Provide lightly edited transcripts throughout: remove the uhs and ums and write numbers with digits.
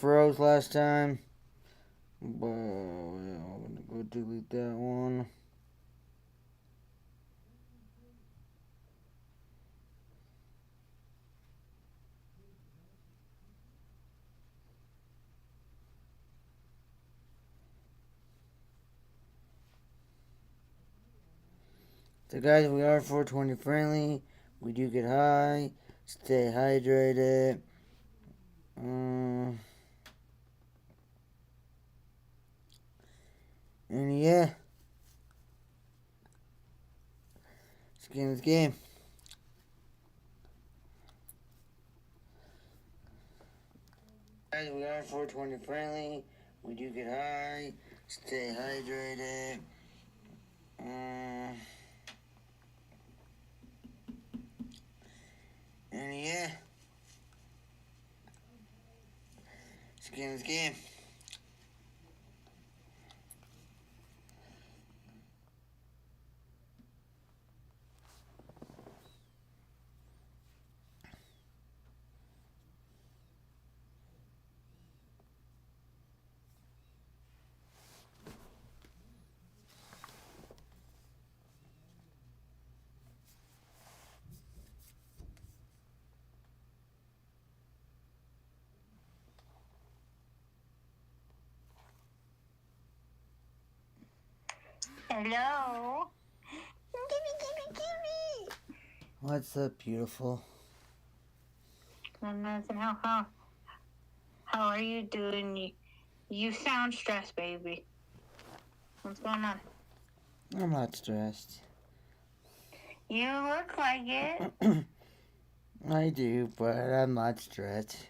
froze last time. But I'm gonna go delete that one. So guys, we are 420 friendly. We do get high. Stay hydrated. And yeah, this game is game. Guys, we are 420 friendly. We do get high. Stay hydrated. And yeah, this game is game. Hello. Gimme. What's up, beautiful? Nothing. How are you doing? You sound stressed, baby. What's going on? I'm not stressed. You look like it. I do, but I'm not stressed.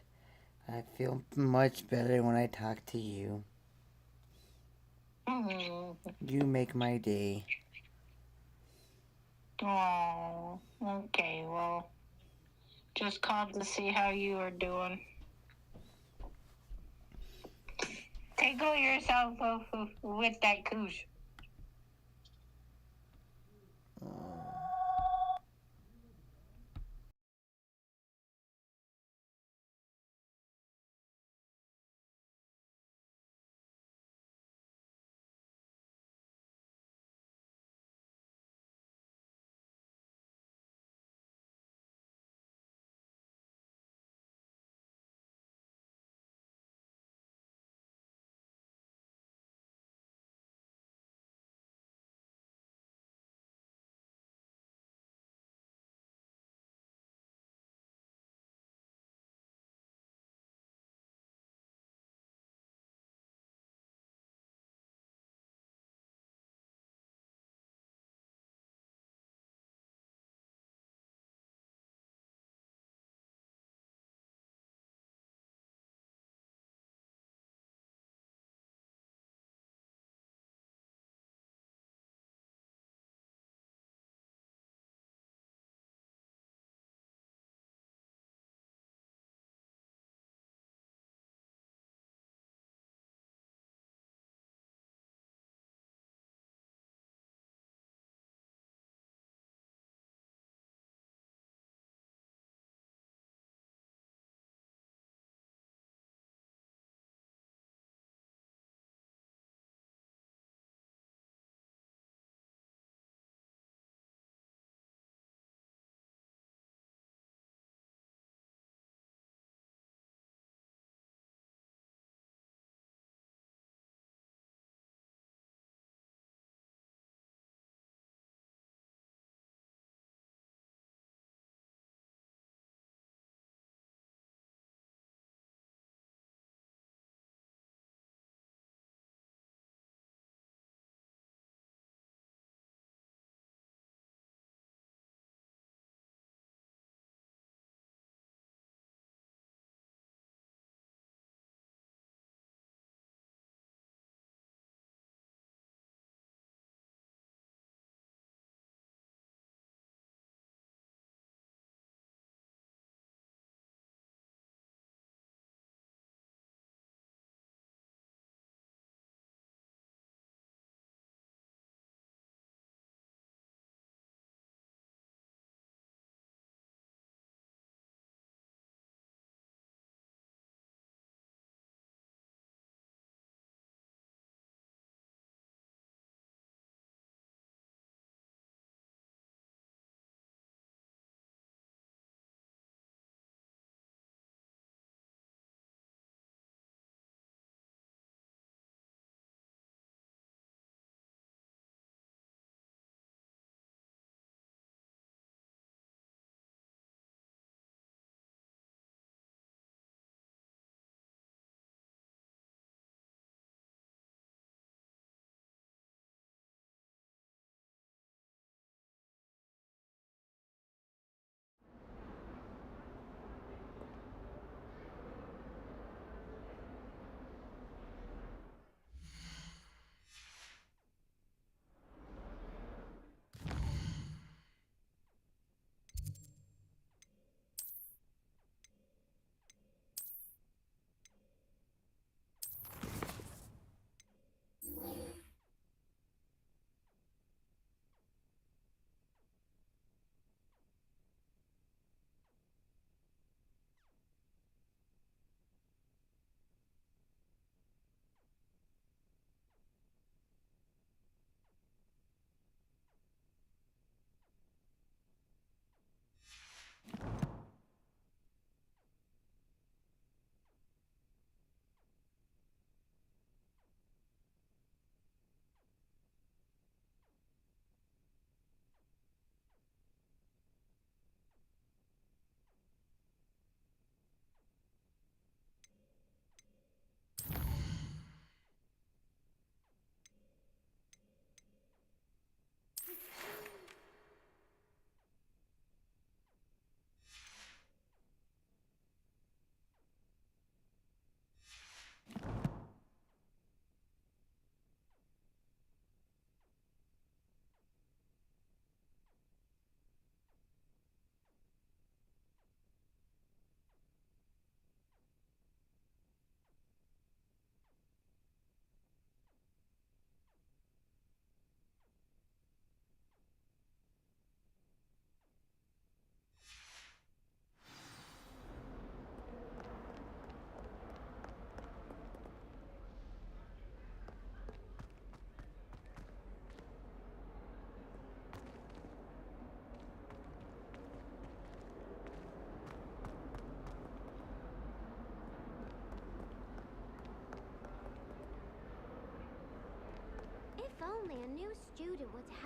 I feel much better when I talk to you. You make my day. Oh, okay. Well, just called to see how you are doing. Tickle yourself with that couche.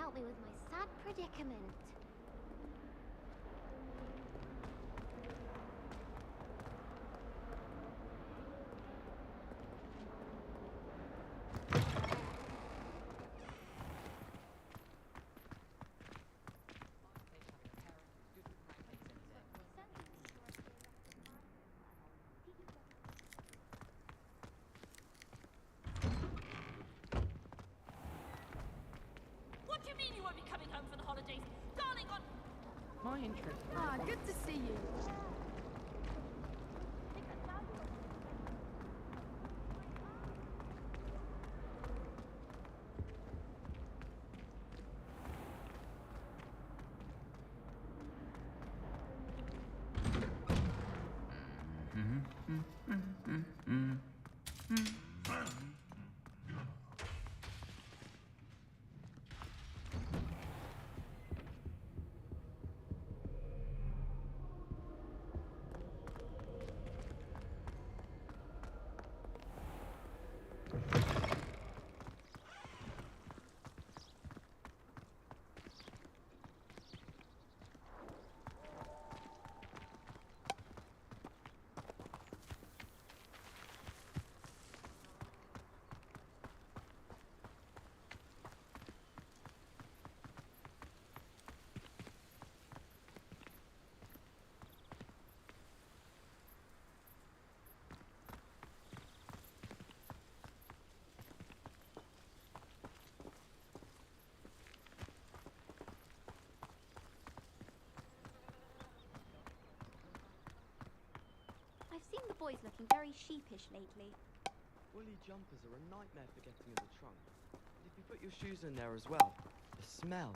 help me with my sad predicament. What do you mean you won't be coming home for the holidays? Darling, on... My interest. Ah, good to see you. I've seen the boys looking very sheepish lately. Woolly jumpers are a nightmare for getting in the trunk. And if you put your shoes in there as well, the smell.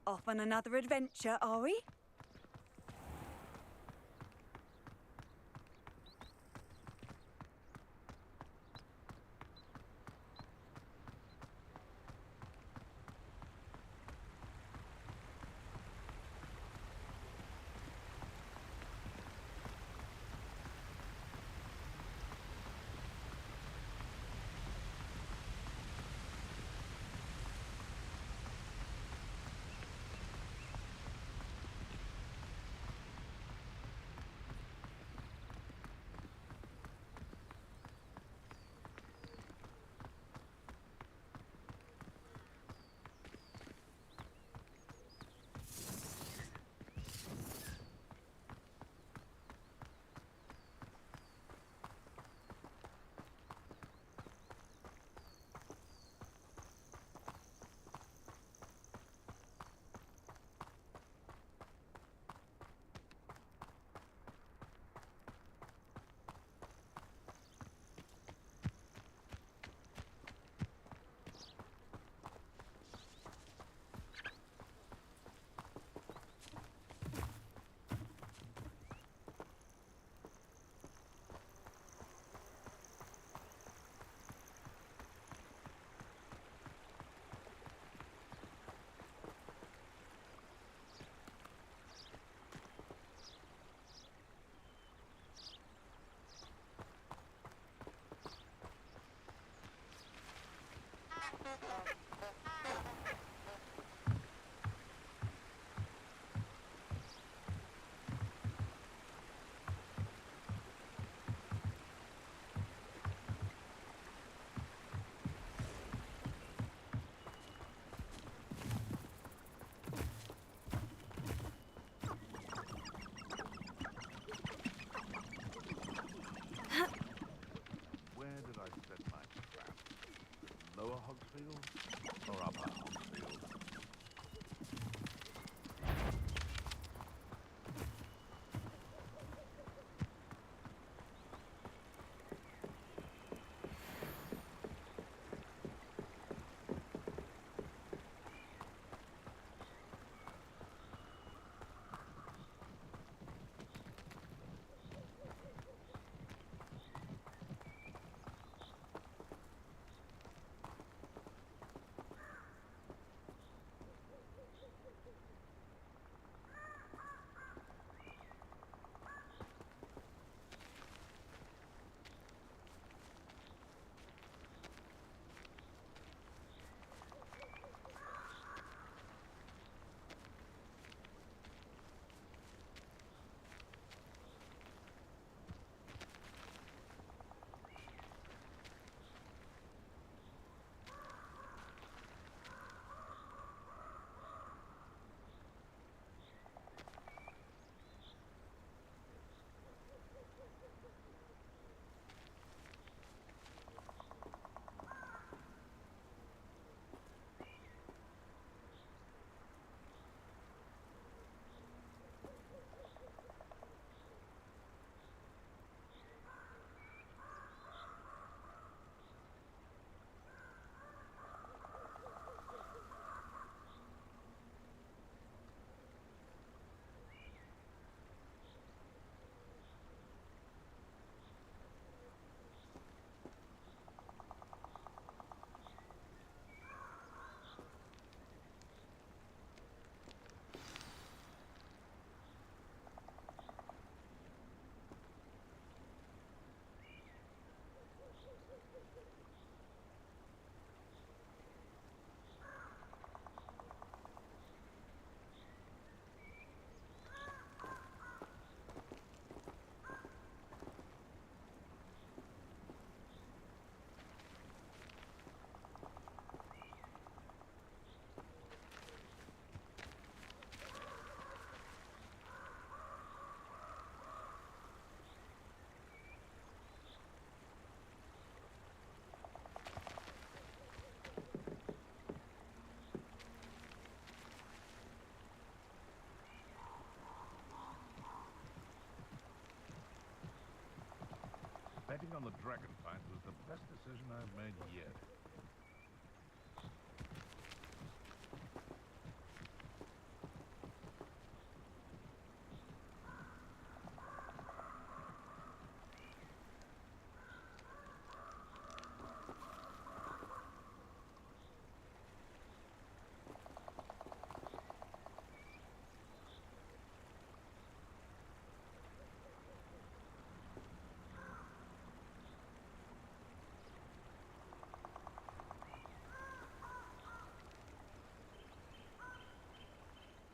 Off on another adventure, are we? Where did I set my trap? Lower Hogsfield? Quitting on the dragon fight was the best decision I've made yet.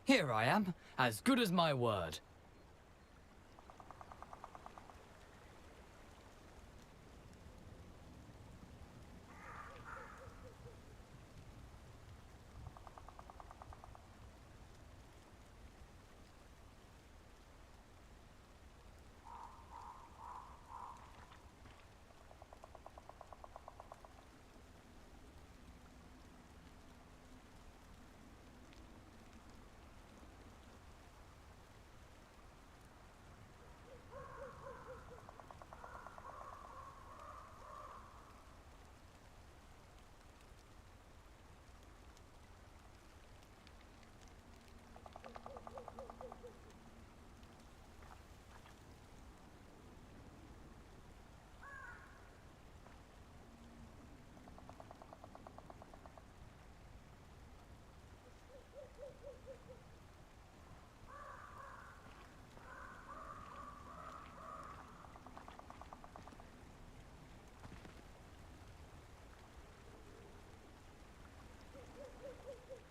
Here I am, as good as my word.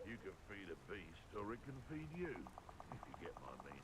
You can feed a beast, or it can feed you, if you get my meaning.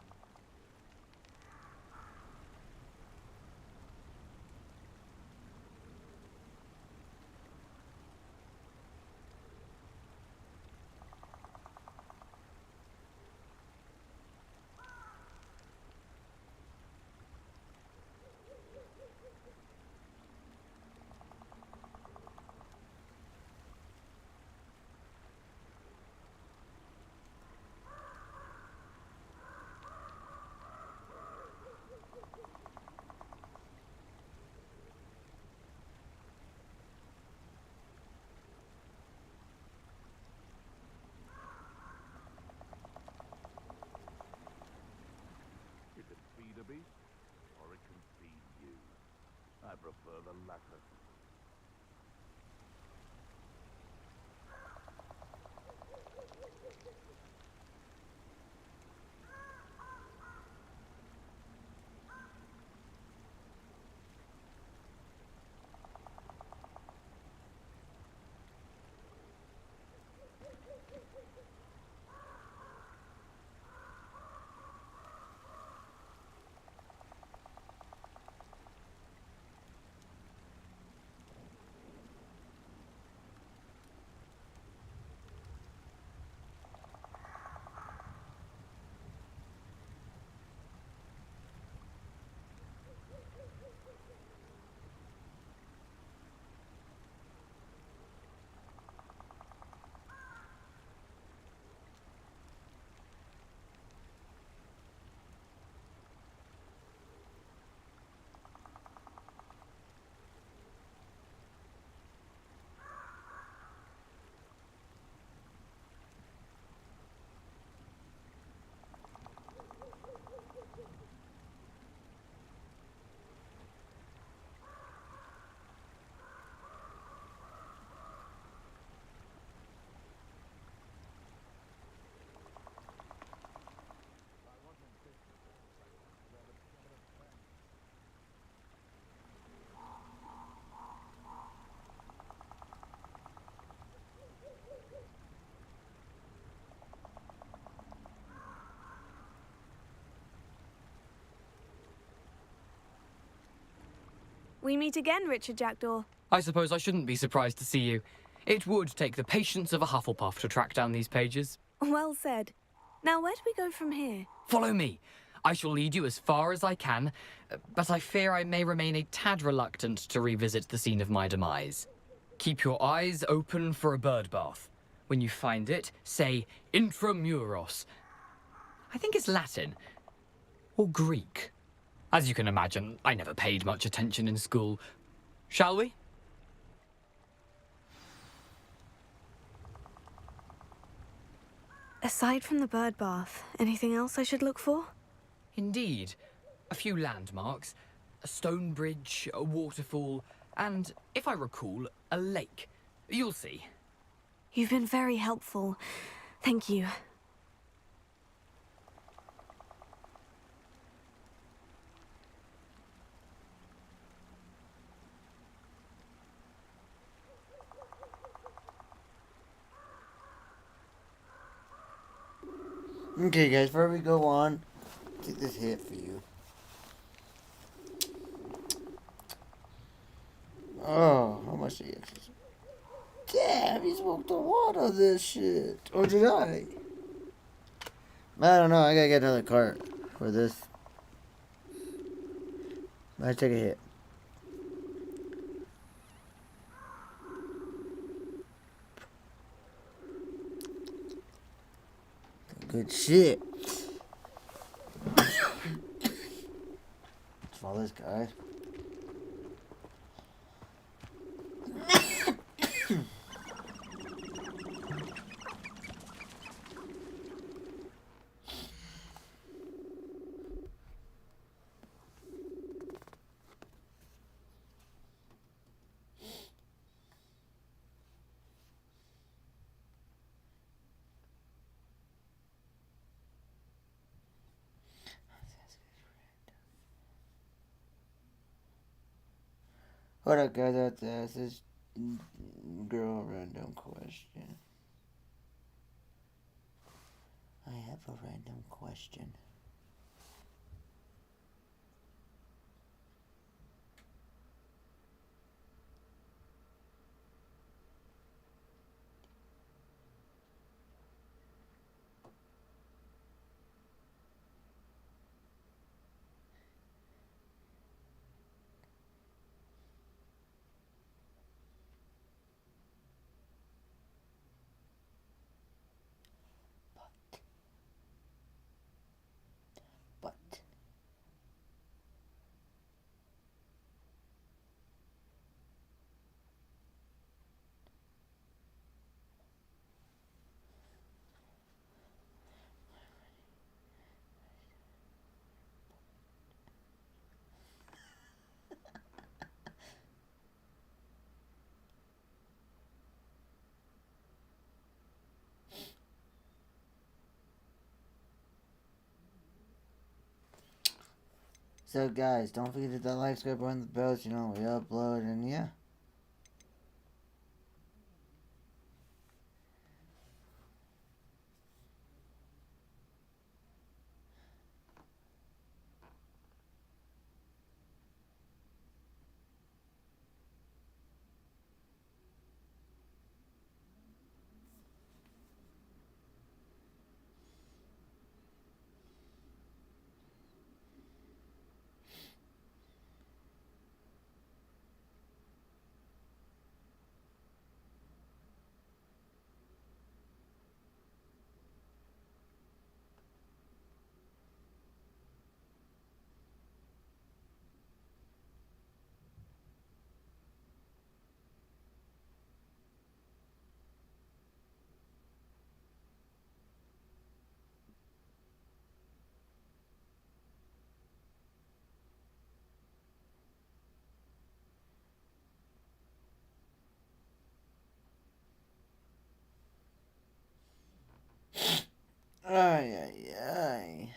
You can feed a beast, or it can feed you. I prefer the latter. We meet again, Richard Jackdaw. I suppose I shouldn't be surprised to see you. It would take the patience of a Hufflepuff to track down these pages. Well said. Now, where do we go from here? Follow me. I shall lead you as far as I can, but I fear I may remain a tad reluctant to revisit the scene of my demise. Keep your eyes open for a bird bath. When you find it, say Intramuros. I think it's Latin. Or Greek. As you can imagine, I never paid much attention in school, Shall we? Aside from the bird bath, anything else I should look for? Indeed. A few landmarks. A stone bridge, a waterfall, and, if I recall, a lake. You'll see. You've been very helpful. Thank you. Okay, guys, before we go on, take this hit for you. Oh, how much did you actually? Damn, you smoked a lot of this shit. Or did I? I don't know. I gotta get another cart for this. I take a hit. Good shit. Follow this guy. Hold up, guys. I have to ask this girl a random question. I have a random question. But so, guys, don't forget to hit that like, subscribe, and the bell so you know when we upload, and yeah. Ay, ay, ay.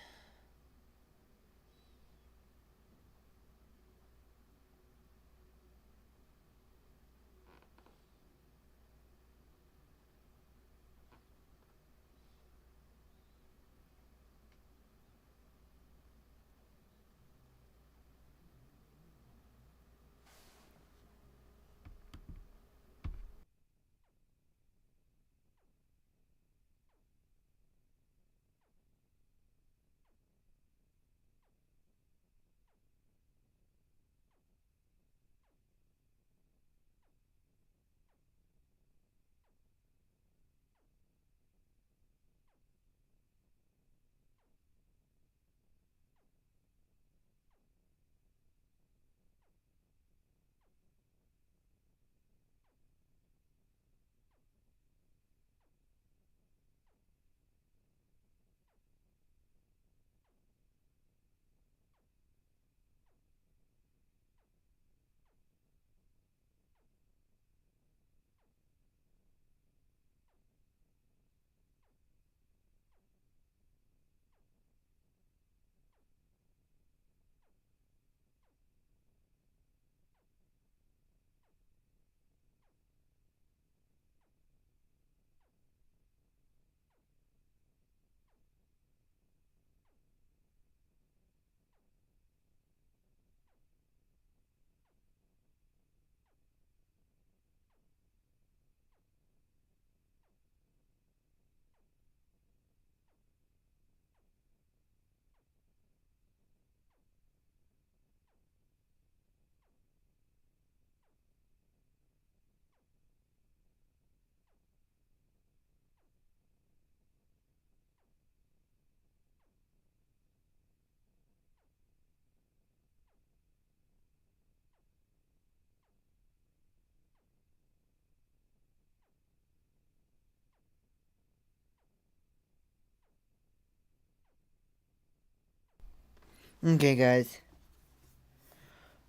Okay, guys.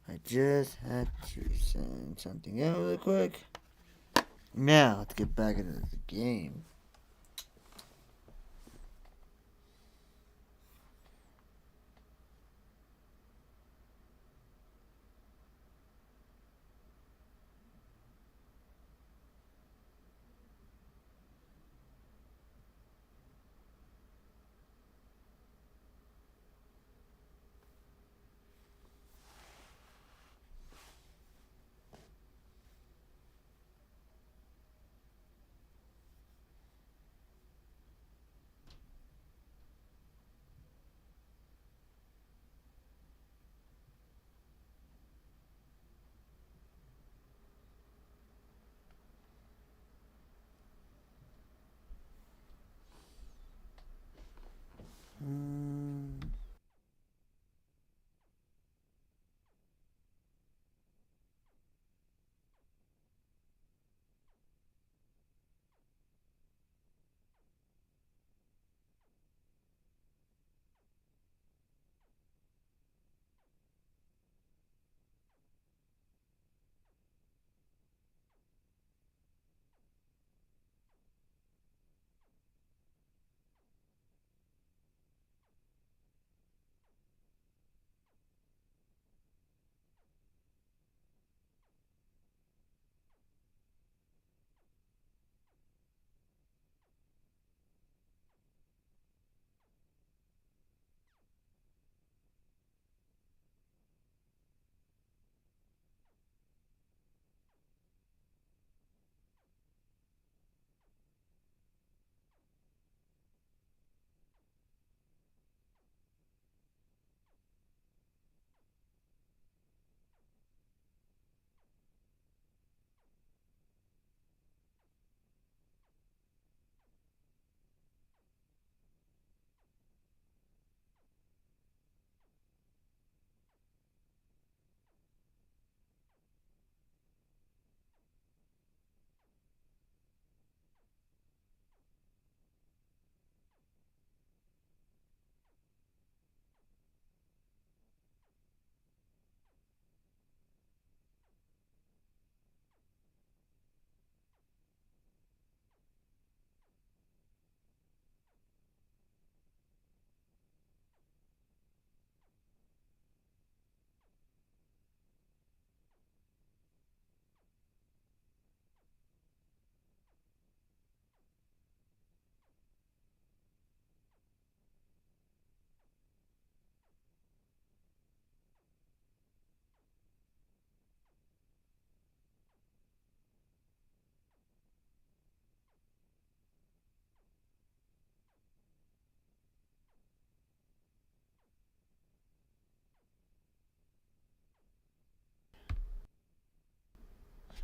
I just had to send something out really quick. Now, let's get back into the game.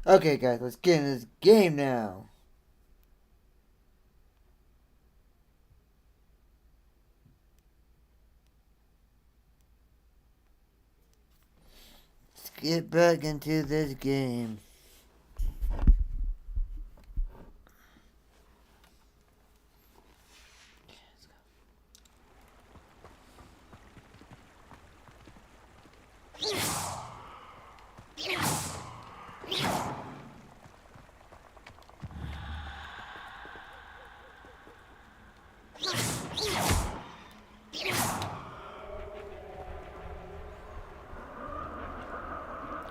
Okay, guys, let's get in this game now. Let's get back into this game.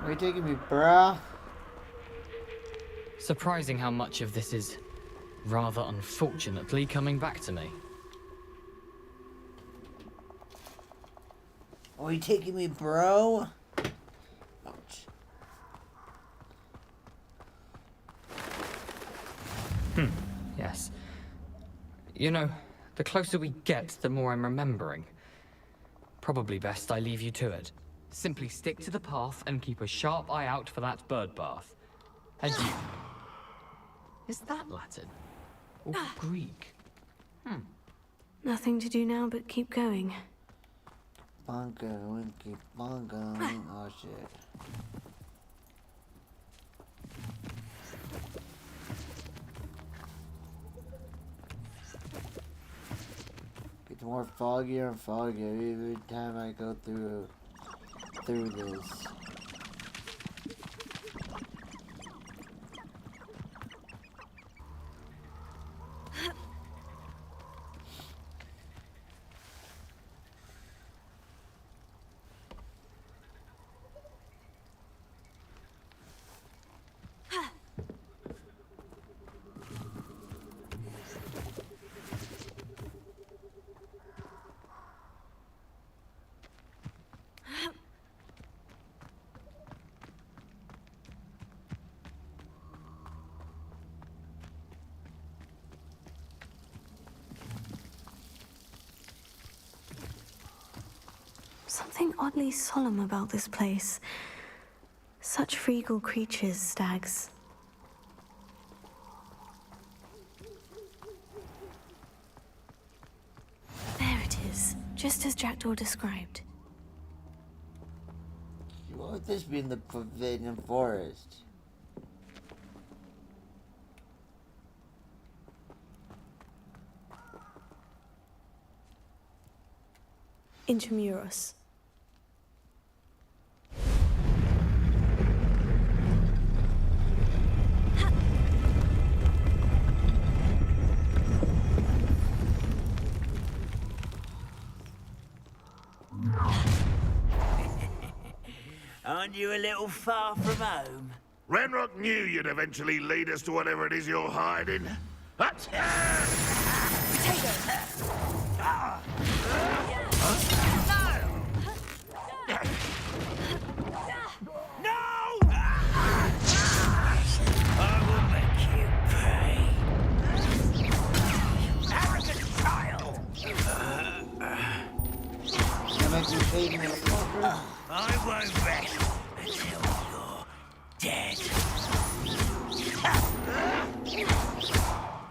Are you taking me, brah? Surprising how much of this is rather unfortunately coming back to me. Are you taking me, bro? Ouch. Yes. You know, the closer we get, the more I'm remembering. Probably best I leave you to it. Simply stick to the path and keep a sharp eye out for that bird bath. And you... Is that Latin? Or Greek? Nothing to do now but keep going. Bongo and keep on going. Oh shit. Get It's more foggier and foggier every time I go through this. Something oddly solemn about this place. Such regal creatures, stags. There it is, just as Jackdaw described. What would this be in the Forbidden Forest? Intramuros. Aren't you a little far from home? Ranrock knew you'd eventually lead us to whatever it is you're hiding. I will make you pay. Arrogant child! You make me pay me, fucker. I won't rest until you're dead.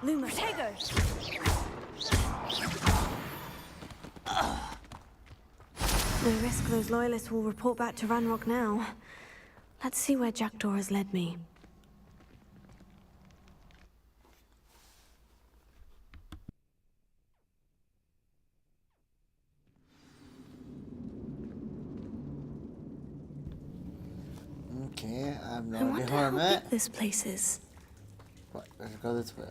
Luma, Tego! No risk those loyalists will report back to Ranrock now. Let's see where Jackdaw has led me. Okay, I have no I idea wonder where how I'm at. big this place is. What? Let's go this way.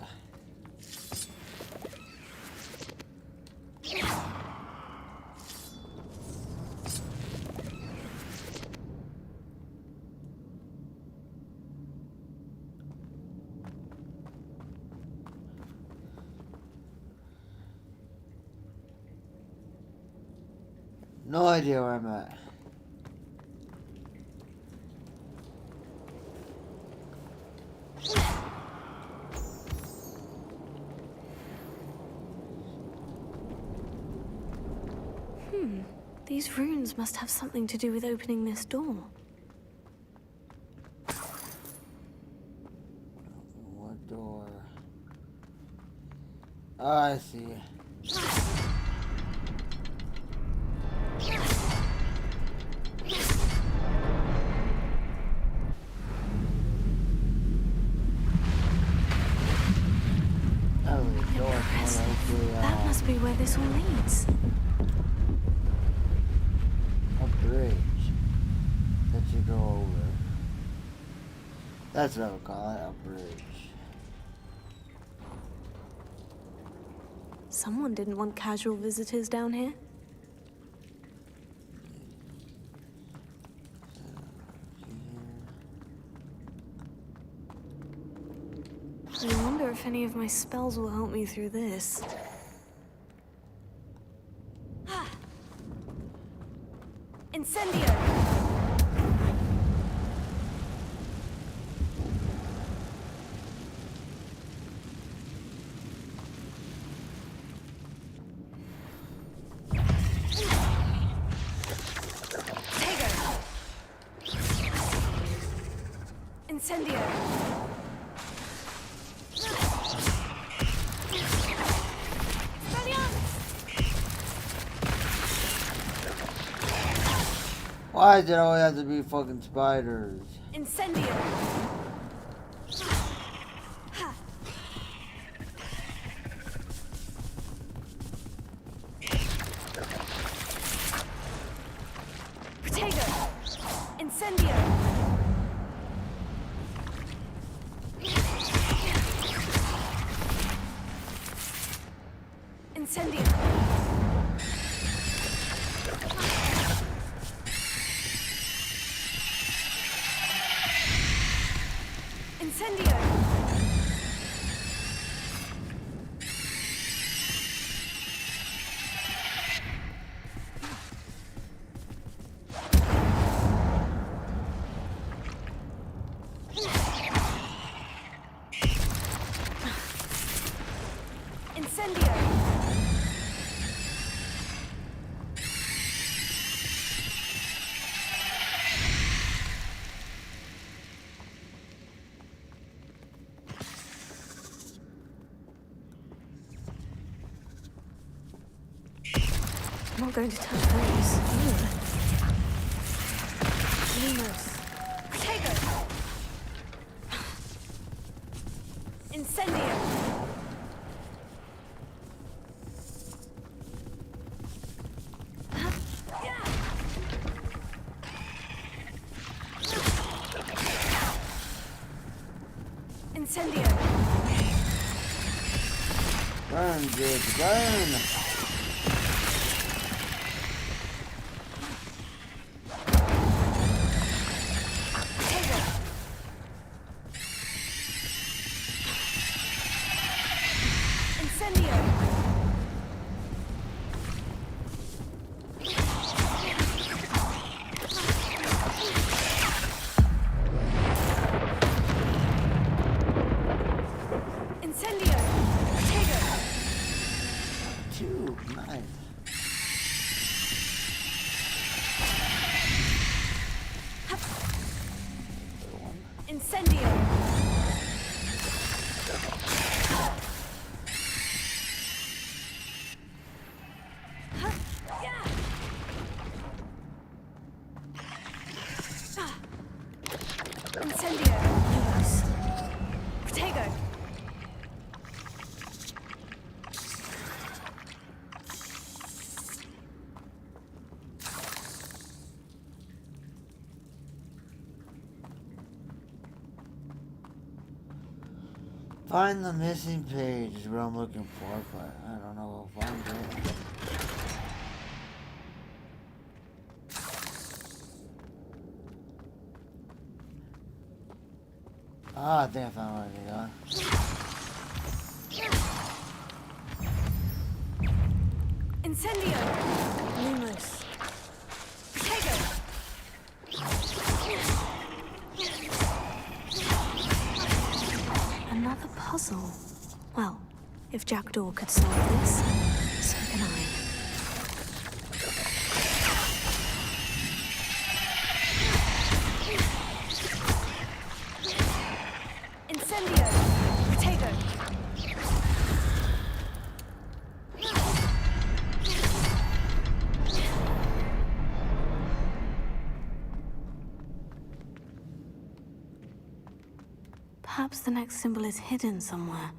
No idea where I'm at. These runes must have something to do with opening this door. What door? Oh, I see. Oh, the door is more likely, That must be where this all leads. a bridge that you go over. That's what I would call it, a bridge. Someone didn't want casual visitors down here. I wonder if any of my spells will help me through this. Incendio! Incendio! Why does it always have to be fucking spiders? Incendio! Incendio! Incendio! Incendio! Incendio! I'm not going to touch those. Lumos. Protego! Incendio! Incendio! Burn, bitch, burn! Incendio! Incendio! Protego! Two, nice. Incendio! Incendio! Lumos. Protego! Find the missing page is what I'm looking for, but I don't know if I'm doing. Ah, I think I found what I got. Incendio! Lumos. Protego! Another puzzle. Well, if Jackdaw could solve this, so can I. Incendio! Protego! Perhaps the next symbol is hidden somewhere.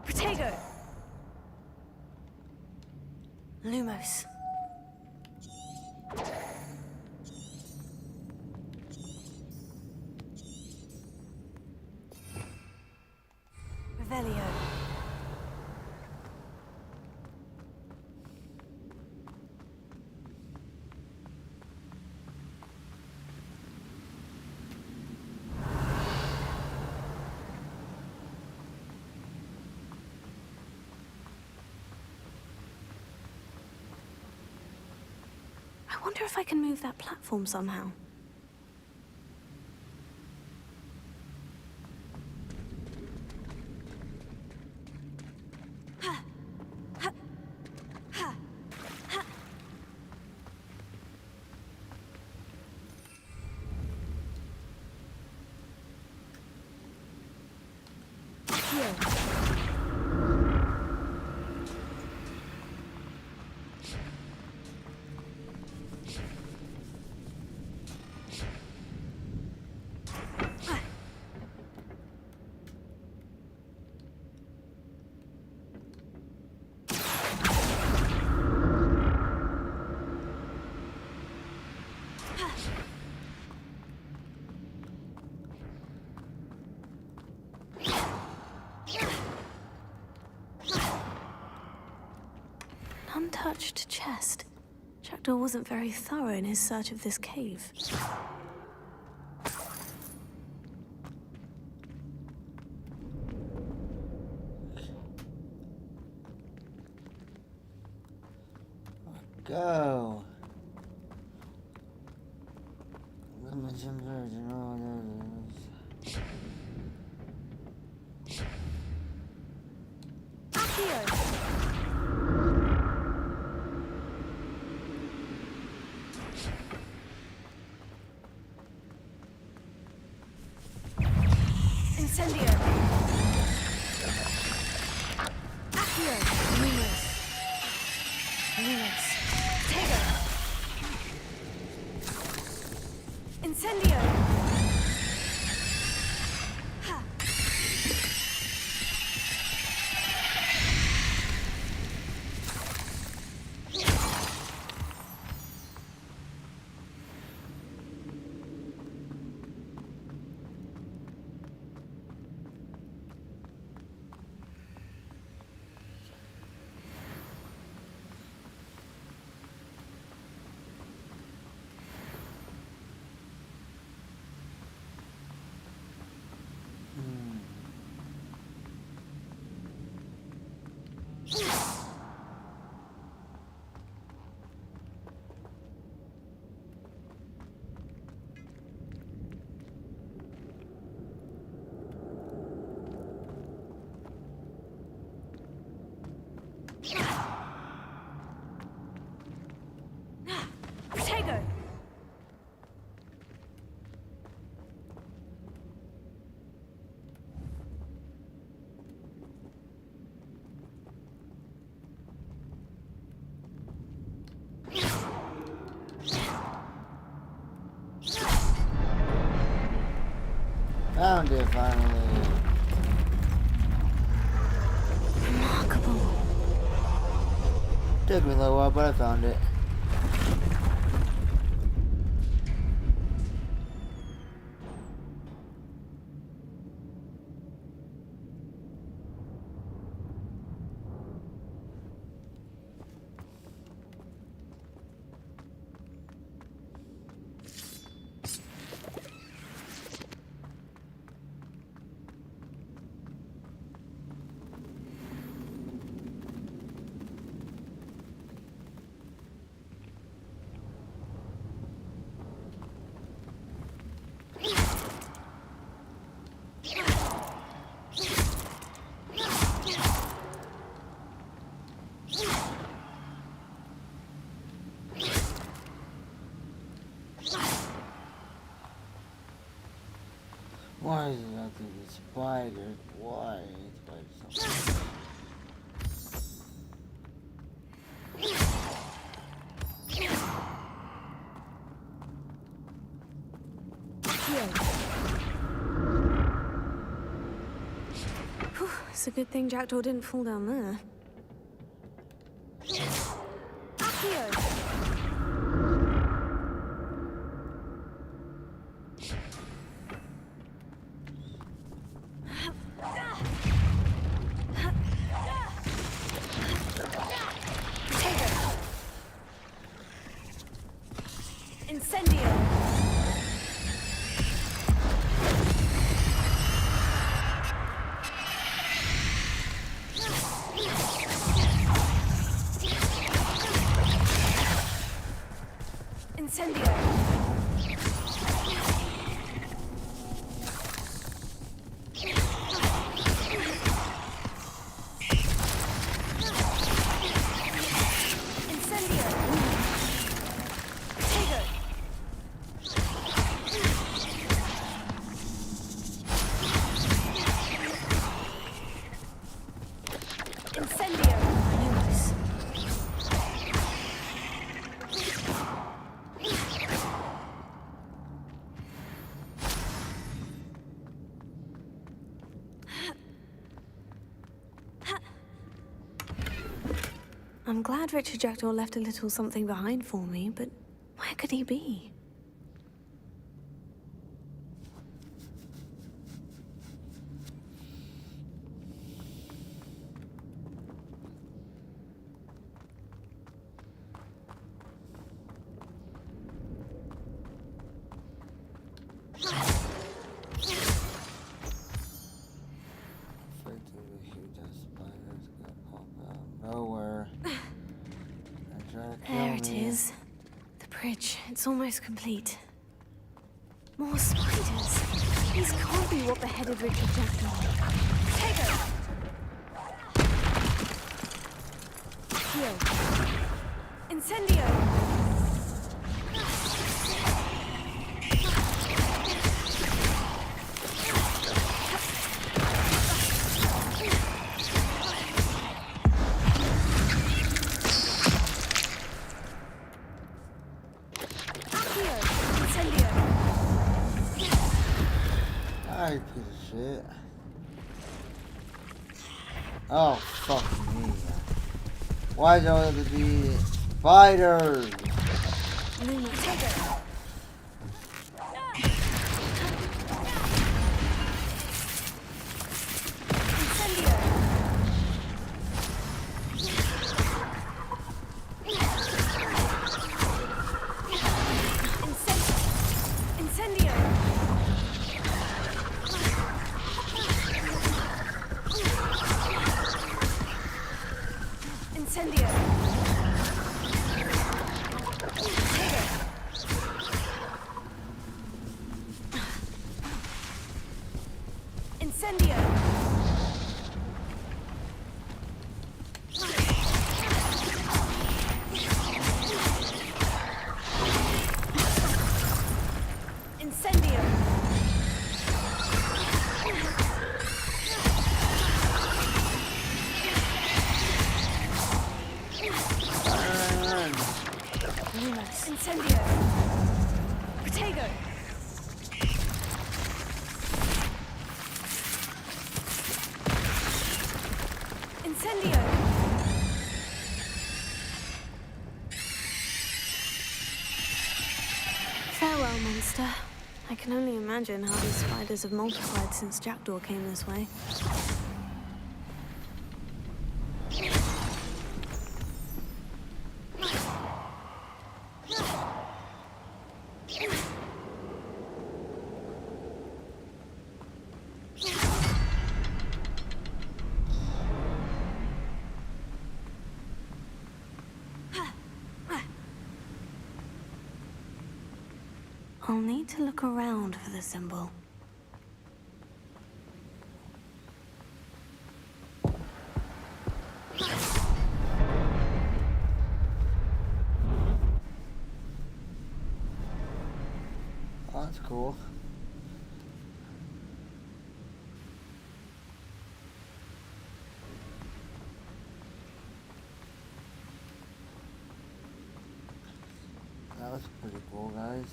Protego! Lumos. Revelio. wonder if I can move that platform somehow. Untouched chest. Jackdaw wasn't very thorough in his search of this cave. Go. Incendio. Accio. Lumos. Lumos. Tego. Incendio. Ha. Tego. Found it finally. Remarkable. Took me a little while, but I found it. Why is it nothing but spiders? Why? Spiders. Whew, it's a good thing Jackdaw didn't fall down there. Accio. Incendio! Incendio! I'm glad Richard Jackdaw left a little something behind for me, but where could he be? There it is. The bridge. It's almost complete. More spiders. These can't be what beheaded Richard Jackdaw. Take her! Heal. Incendio! Alright, piece of shit. Oh, fuck me. Why do I have to be spiders? Luna, take her! Incendio! Protego! Incendio! Farewell, monster. I can only imagine how these spiders have multiplied since Jackdaw came this way. I'll need to look around for the symbol. Oh, that's cool. That was pretty cool, guys.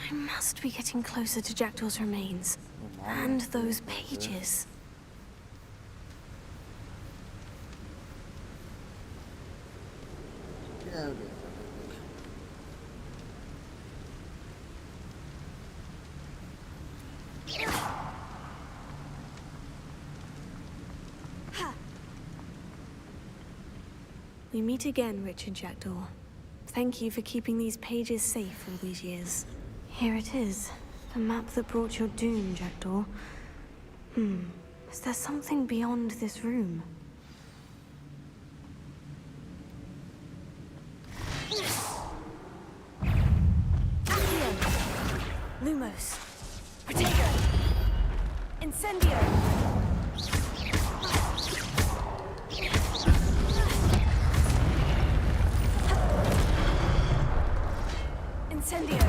I must be getting closer to Jackdaw's remains. And those pages. Yeah, okay. We meet again, Richard Jackdaw. Thank you for keeping these pages safe all these years. Here it is. The map that brought your doom, Jackdaw. Is there something beyond this room? Accio. Lumos. Protego. Incendio. Incendio.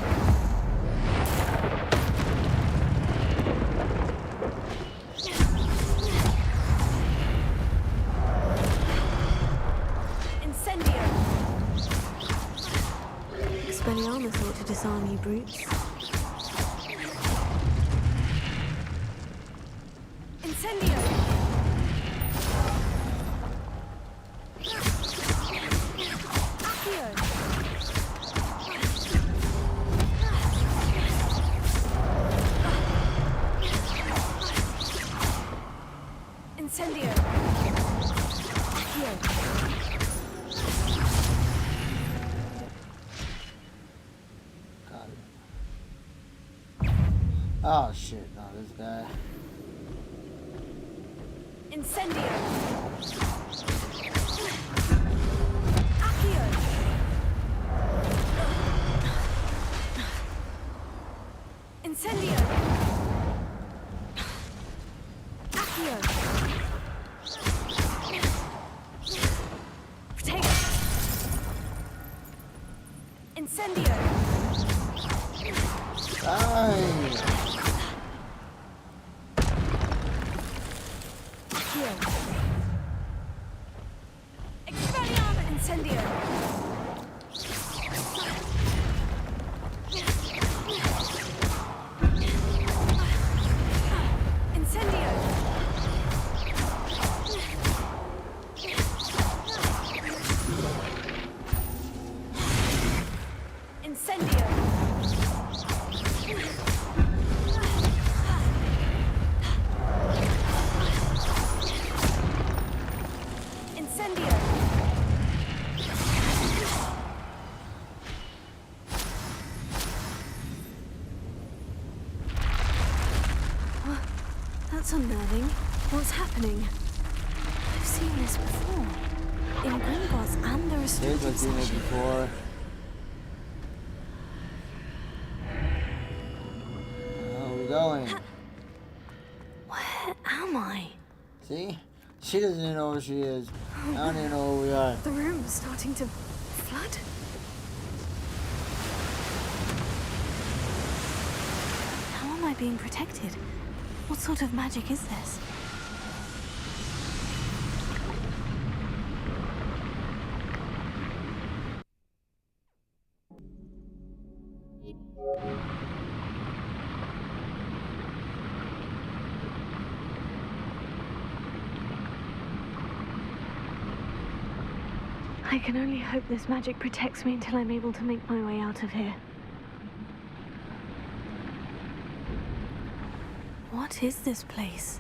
Incendio. Expelliarmus ought to disarm you brutes. Incendio. Accio. Incendio. Accio. Got it. Oh shit, no, this guy. Incendio. Accio. Incendio. Accio. Protego. Incendio. Ay. Accio. Expelliarmus. Incendio. Incendio. Incendio. Incendio. That's unnerving. What's happening? I've seen this before. In Gringotts and the They've restricted seen it section. before. Where are we going? Where am I? See? She doesn't even know where she is. I don't even know where we are. The room's starting to flood. How am I being protected? What sort of magic is this? I can only hope this magic protects me until I'm able to make my way out of here. What is this place?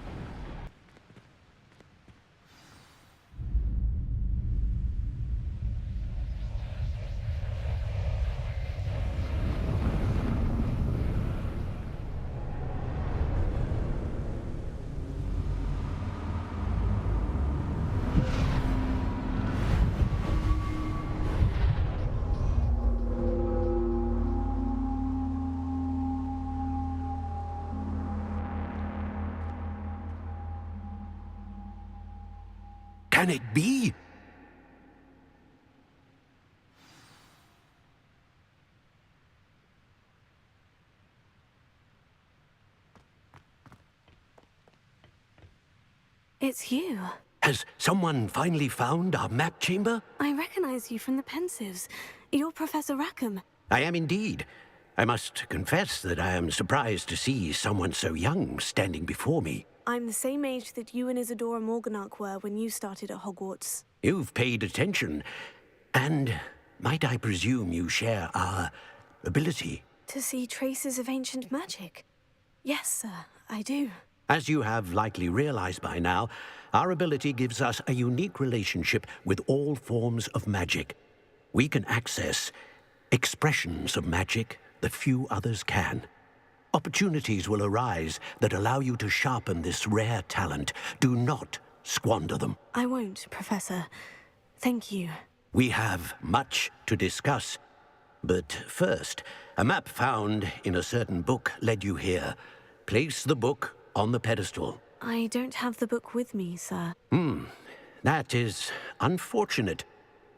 Can it be? It's you. Has someone finally found our map chamber? I recognize you from the Pensives. You're Professor Rackham. I am indeed. I must confess that I am surprised to see someone so young standing before me. I'm the same age that you and Isadora Morganach were when you started at Hogwarts. You've paid attention. And might I presume you share our ability? To see traces of ancient magic? Yes, sir, I do. As you have likely realized by now, our ability gives us a unique relationship with all forms of magic. We can access expressions of magic that few others can. Opportunities will arise that allow you to sharpen this rare talent. Do not squander them. I won't, Professor. Thank you. We have much to discuss. But first, a map found in a certain book led you here. Place the book on the pedestal. I don't have the book with me, sir. That is unfortunate.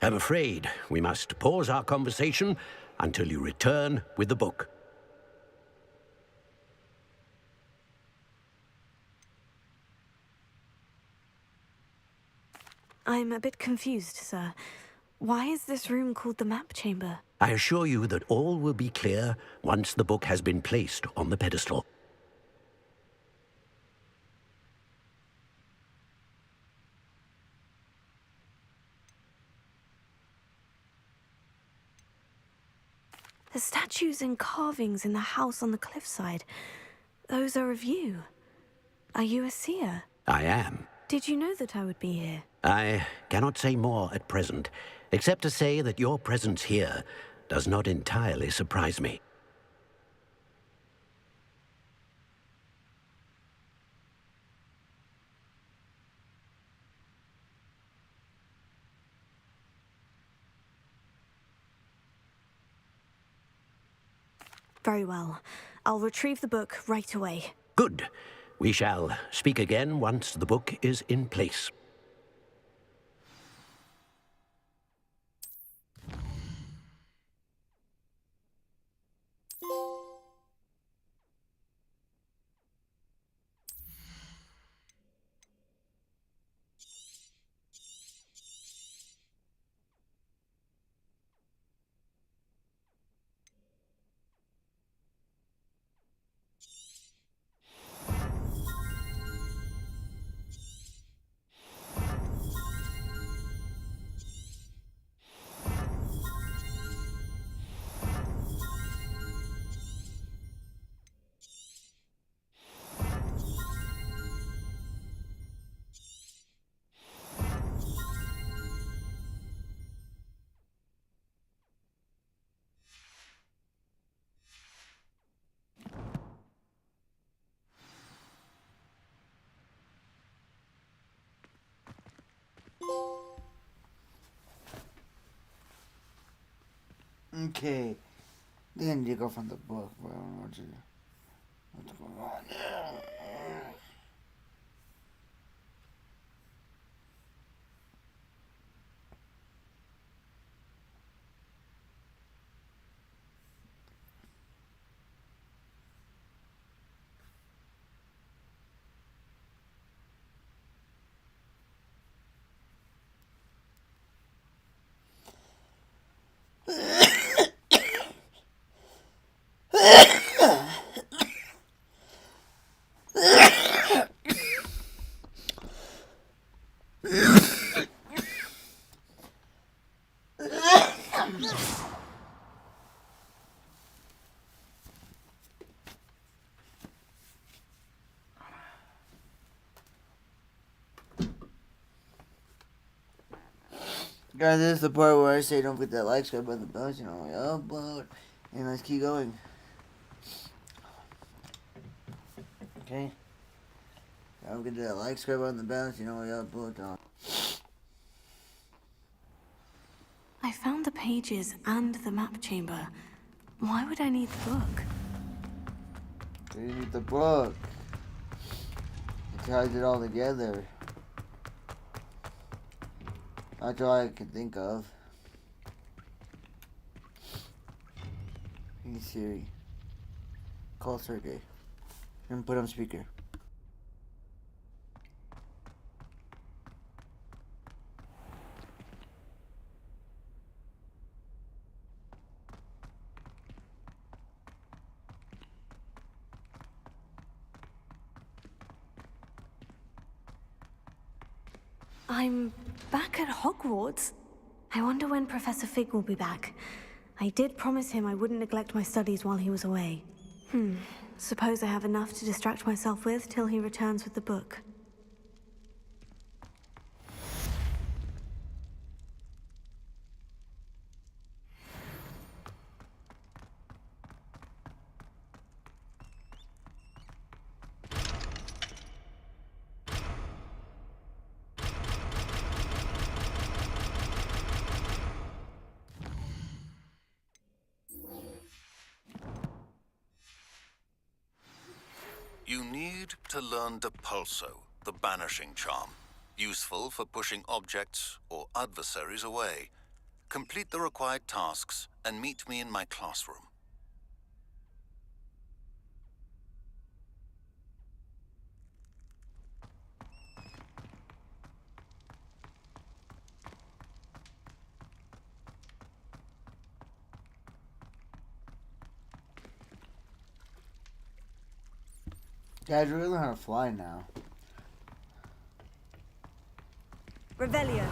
I'm afraid we must pause our conversation until you return with the book. I'm a bit confused, sir. Why is this room called the map chamber? I assure you that all will be clear once the book has been placed on the pedestal. The statues and carvings in the house on the cliffside, those are of you. Are you a seer? I am. Did you know that I would be here? I cannot say more at present, except to say that your presence here does not entirely surprise me. Very well. I'll retrieve the book right away. Good. We shall speak again once the book is in place. Okay. Then you go from the book, but I don't know what's going on. Guys, this is the part where I say don't forget that like, subscribe button, the bell, you know, we upload. And let's keep going. Okay? Don't forget that like, subscribe button, the bell, you know, we upload. I found the pages and the map chamber. Why would I need the book? You need the book. It ties it all together. That's all I can think of. Hey Siri, call Sergey and put on speaker. I'm back at Hogwarts. I wonder when Professor Fig will be back. I did promise him I wouldn't neglect my studies while he was away. Suppose I have enough to distract myself with till he returns with the book. You need to learn Depulso, the banishing charm. Useful for pushing objects or adversaries away. Complete the required tasks and meet me in my classroom. Guys, we really know how to fly now. Revelio.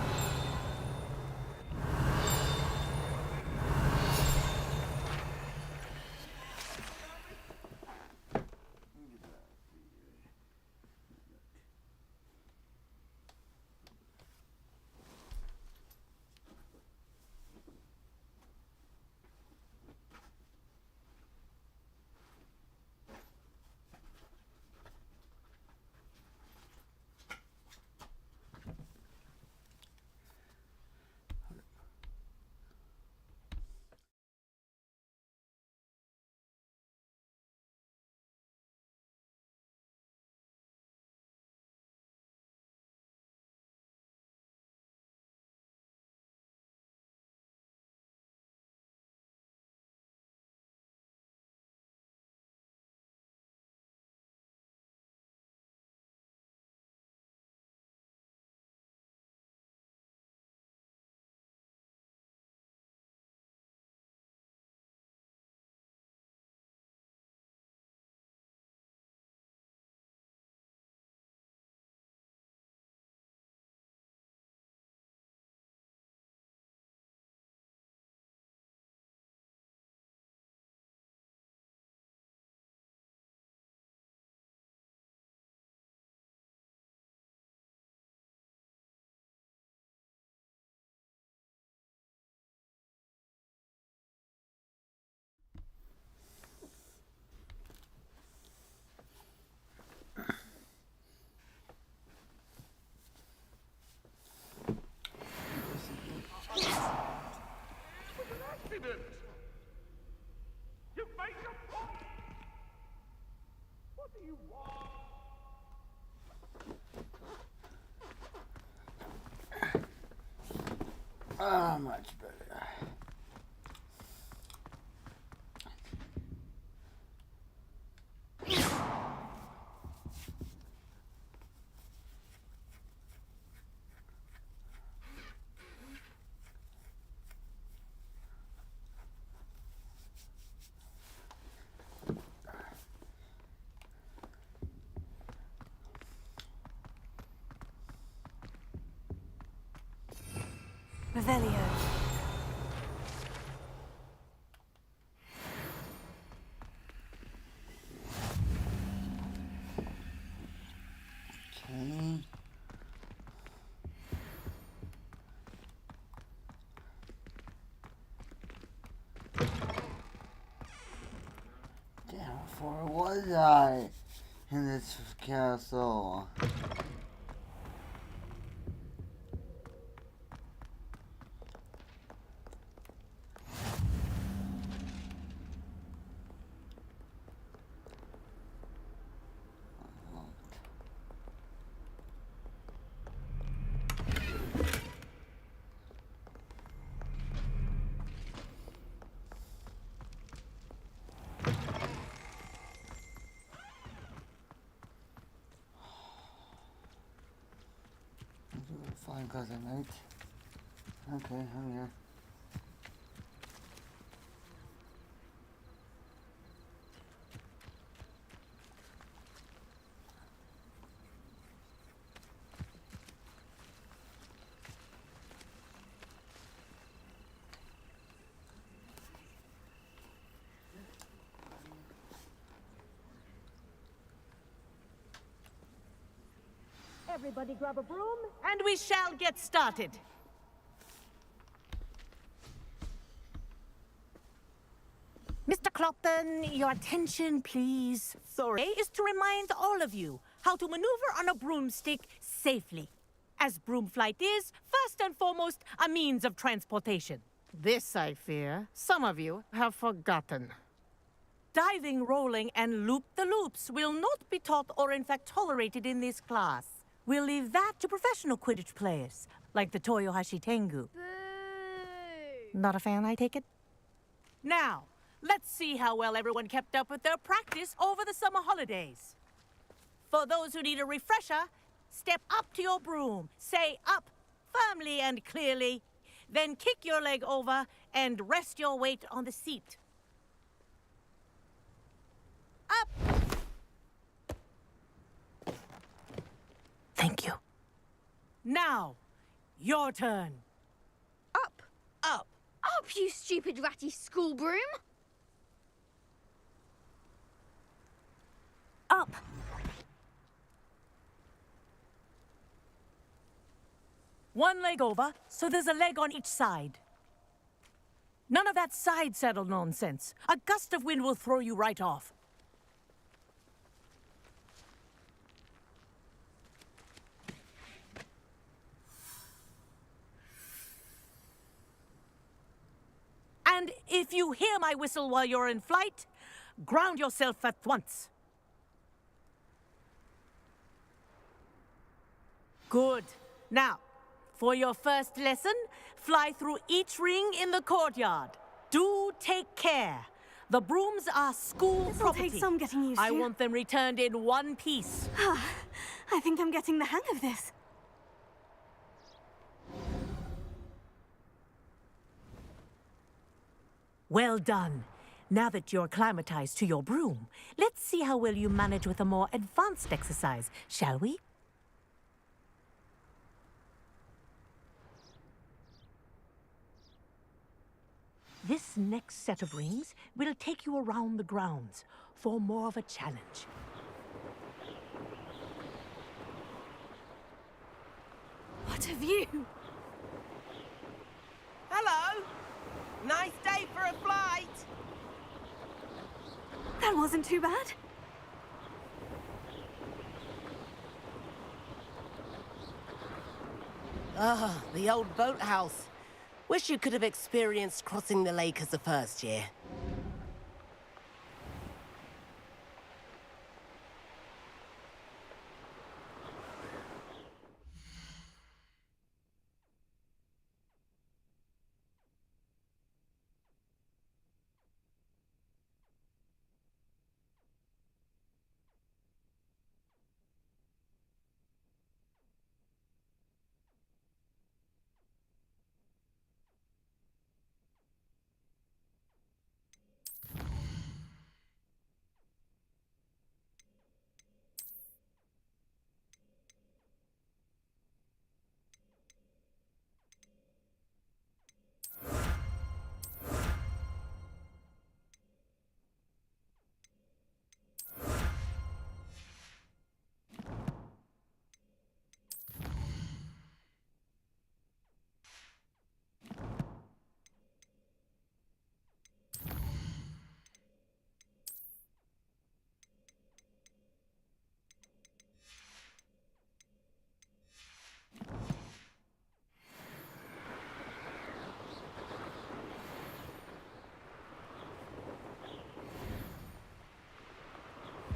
You made your point! What do you want? Ah, much better. Revelio. Okay. Damn, how far was I in this castle? Fine, cousin, mate. Okay, I'm here. Everybody grab a broom, and we shall get started. Mr. Clopton, your attention, please. Sorry, is to remind all of you how to maneuver on a broomstick safely. As broom flight is, first and foremost, a means of transportation. This, I fear, some of you have forgotten. Diving, rolling, and loop-the-loops will not be taught or in fact tolerated in this class. We'll leave that to professional Quidditch players, like the Toyohashi Tengu. Boo! Not a fan, I take it? Now, let's see how well everyone kept up with their practice over the summer holidays. For those who need a refresher, step up to your broom, say up firmly and clearly, then kick your leg over and rest your weight on the seat. Up! Thank you. Now, your turn. Up! Up! Up, you stupid ratty school broom! Up! One leg over, so there's a leg on each side. None of that side saddle nonsense. A gust of wind will throw you right off. And if you hear my whistle while you're in flight, ground yourself at once. Good. Now, for your first lesson, fly through each ring in the courtyard. Do take care. The brooms are school This'll property. take some getting used I to. want them returned in one piece. I think I'm getting the hang of this. Well done. Now that you're acclimatized to your broom, let's see how well you manage with a more advanced exercise, shall we? This next set of rings will take you around the grounds for more of a challenge. What a view! Hello! Nice day for a flight! That wasn't too bad. Ah, the old boathouse. Wish you could have experienced crossing the lake as a first year.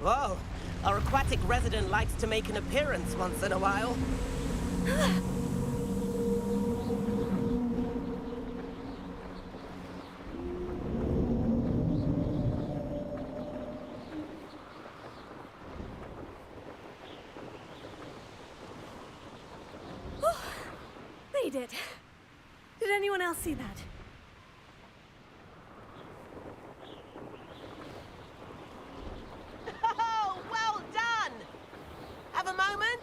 Whoa, our aquatic resident likes to make an appearance once in a while. Made it. Did anyone else see that? Oh, well done! Have a moment?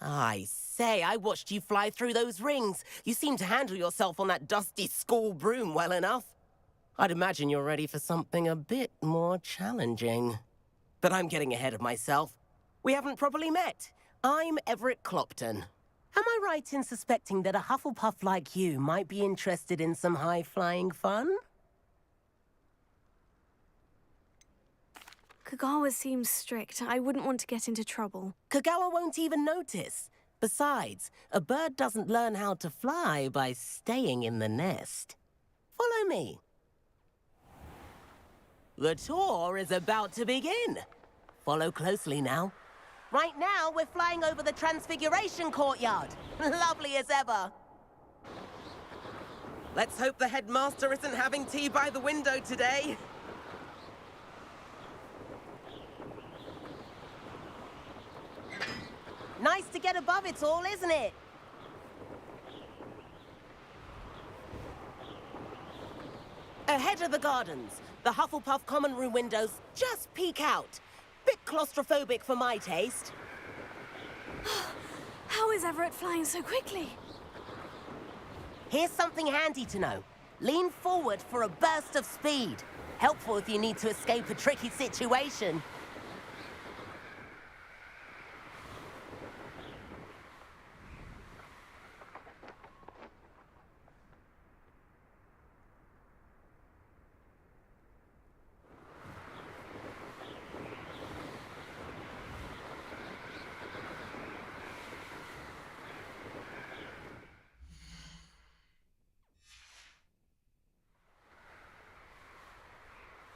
I say, I watched you fly through those rings. You seem to handle yourself on that dusty school broom well enough. I'd imagine you're ready for something a bit more challenging. But I'm getting ahead of myself. We haven't properly met. I'm Everett Clopton. Am I right in suspecting that a Hufflepuff like you might be interested in some high-flying fun? Kagawa seems strict. I wouldn't want to get into trouble. Kagawa won't even notice. Besides, a bird doesn't learn how to fly by staying in the nest. Follow me. The tour is about to begin. Follow closely now. Right now, we're flying over the Transfiguration Courtyard. Lovely as ever. Let's hope the headmaster isn't having tea by the window today. Nice to get above it all, isn't it? Ahead of the gardens, the Hufflepuff common room windows just peek out. Bit claustrophobic for my taste. How is Everett flying so quickly? Here's something handy to know. Lean forward for a burst of speed. Helpful if you need to escape a tricky situation.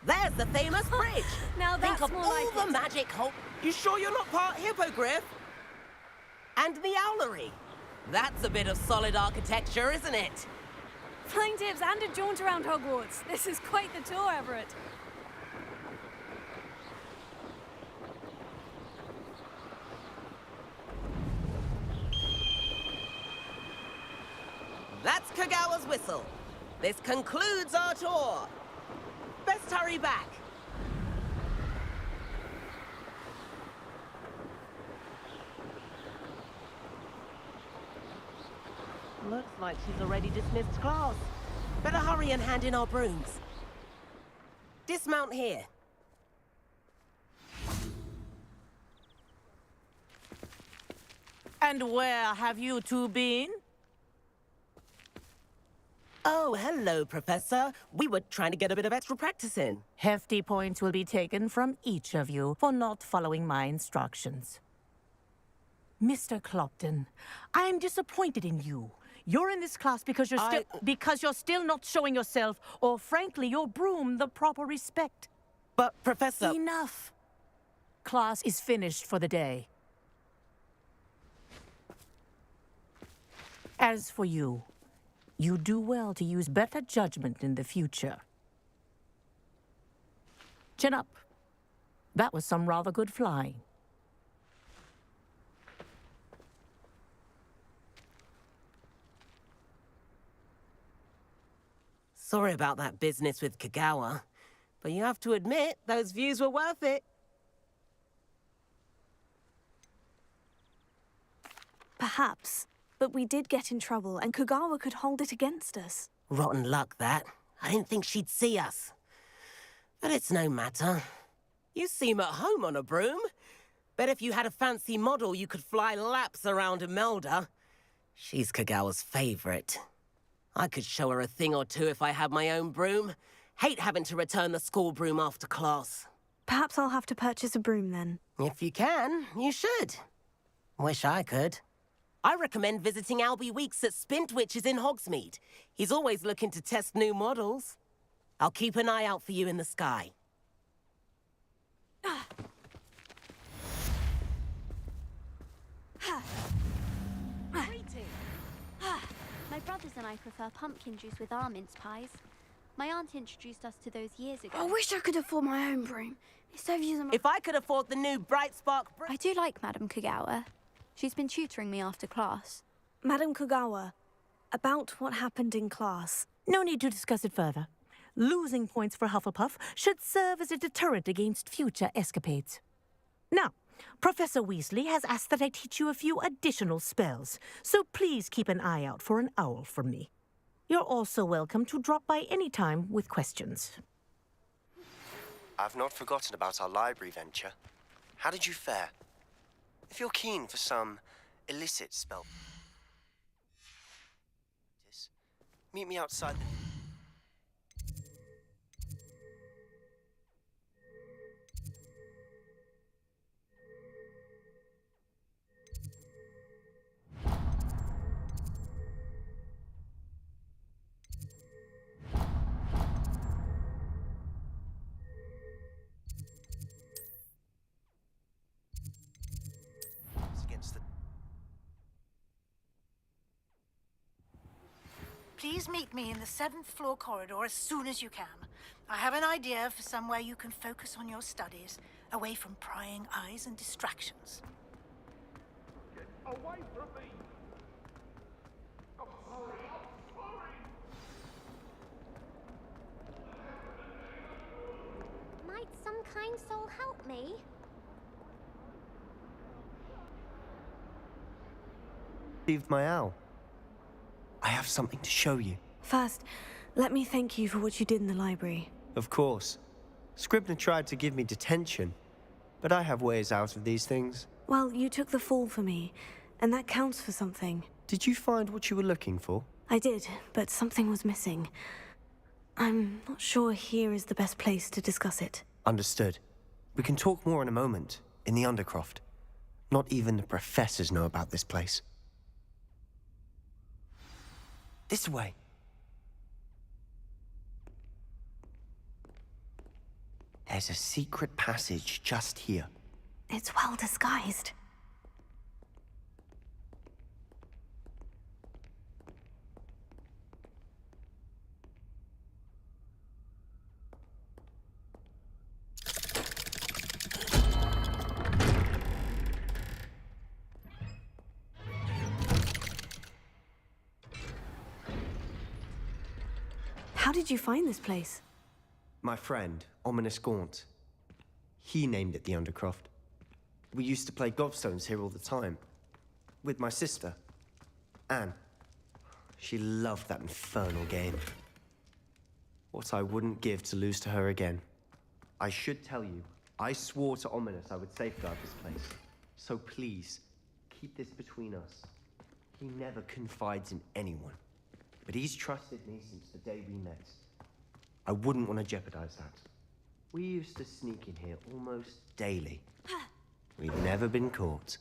There's the famous bridge. Now that's Think of more all like the it. magic You sure you're not part hippogriff? And the owlery. That's a bit of solid architecture, isn't it? Flying tips and a jaunt around Hogwarts. This is quite the tour, Everett. That's Kagawa's whistle. This concludes our tour. Best hurry back. Looks like she's already dismissed class. Better hurry and hand in our brooms. Dismount here. And where have you two been? Oh, hello, Professor. We were trying to get a bit of extra practice in. Hefty points will be taken from each of you for not following my instructions. Mr. Clopton, I'm disappointed in you. You're in this class because you're still not showing yourself, or frankly, your broom, the proper respect. But, Professor... Enough. Class is finished for the day. As for you, you do well to use better judgment in the future. Chin up. That was some rather good flying. Sorry about that business with Kagawa, but you have to admit, those views were worth it. Perhaps. But we did get in trouble, and Kagawa could hold it against us. Rotten luck, that. I didn't think she'd see us. But it's no matter. You seem at home on a broom. Bet if you had a fancy model, you could fly laps around Imelda. She's Kagawa's favorite. I could show her a thing or two if I had my own broom. Hate having to return the school broom after class. Perhaps I'll have to purchase a broom then. If you can, you should. Wish I could. I recommend visiting Albie Weeks at Spintwitches in Hogsmeade. He's always looking to test new models. I'll keep an eye out for you in the sky. My brothers and I prefer pumpkin juice with our mince pies. My aunt introduced us to those years ago. I wish I could afford my own broom. Instead of using If I could afford the new Bright Spark broom... I do like Madame Kagawa. She's been tutoring me after class. Madame Kagawa, about what happened in class. No need to discuss it further. Losing points for Hufflepuff should serve as a deterrent against future escapades. Now, Professor Weasley has asked that I teach you a few additional spells, so please keep an eye out for an owl from me. You're also welcome to drop by any time with questions. I've not forgotten about our library venture. How did you fare? If you're keen for some illicit spell... meet me outside the... Please meet me in the 7th floor corridor as soon as you can. I have an idea for somewhere you can focus on your studies, away from prying eyes and distractions. Get away from me! I'm sorry, I'm sorry! Might some kind soul help me? Received my owl. I have something to show you. First, let me thank you for what you did in the library. Of course. Scribner tried to give me detention, but I have ways out of these things. Well, you took the fall for me, and that counts for something. Did you find what you were looking for? I did, but something was missing. I'm not sure here is the best place to discuss it. Understood. We can talk more in a moment, in the Undercroft. Not even the professors know about this place. This way. There's a secret passage just here. It's well disguised. How did you find this place? My friend, Ominous Gaunt. He named it the Undercroft. We used to play gobstones here all the time. With my sister, Anne. She loved that infernal game. What I wouldn't give to lose to her again. I should tell you, I swore to Ominous I would safeguard this place. So please, keep this between us. He never confides in anyone. But he's trusted me since the day we met. I wouldn't want to jeopardize that. We used to sneak in here almost daily. We've never been caught.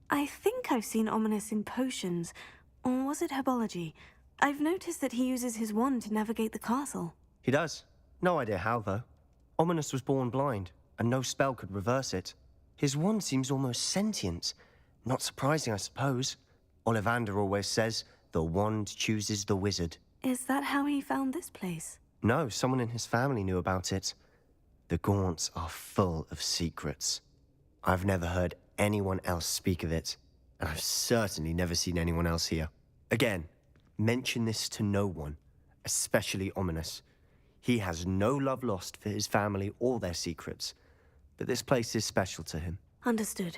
I think I've seen Ominous in potions, or was it herbology? I've noticed that he uses his wand to navigate the castle. He does. No idea how, though. Ominous was born blind, and no spell could reverse it. His wand seems almost sentient. Not surprising, I suppose. Ollivander always says, the wand chooses the wizard. Is that how he found this place? No, someone in his family knew about it. The Gaunts are full of secrets. I've never heard anyone else speak of it, and I've certainly never seen anyone else here. Again, mention this to no one, especially Ominous. He has no love lost for his family or their secrets, but this place is special to him. Understood.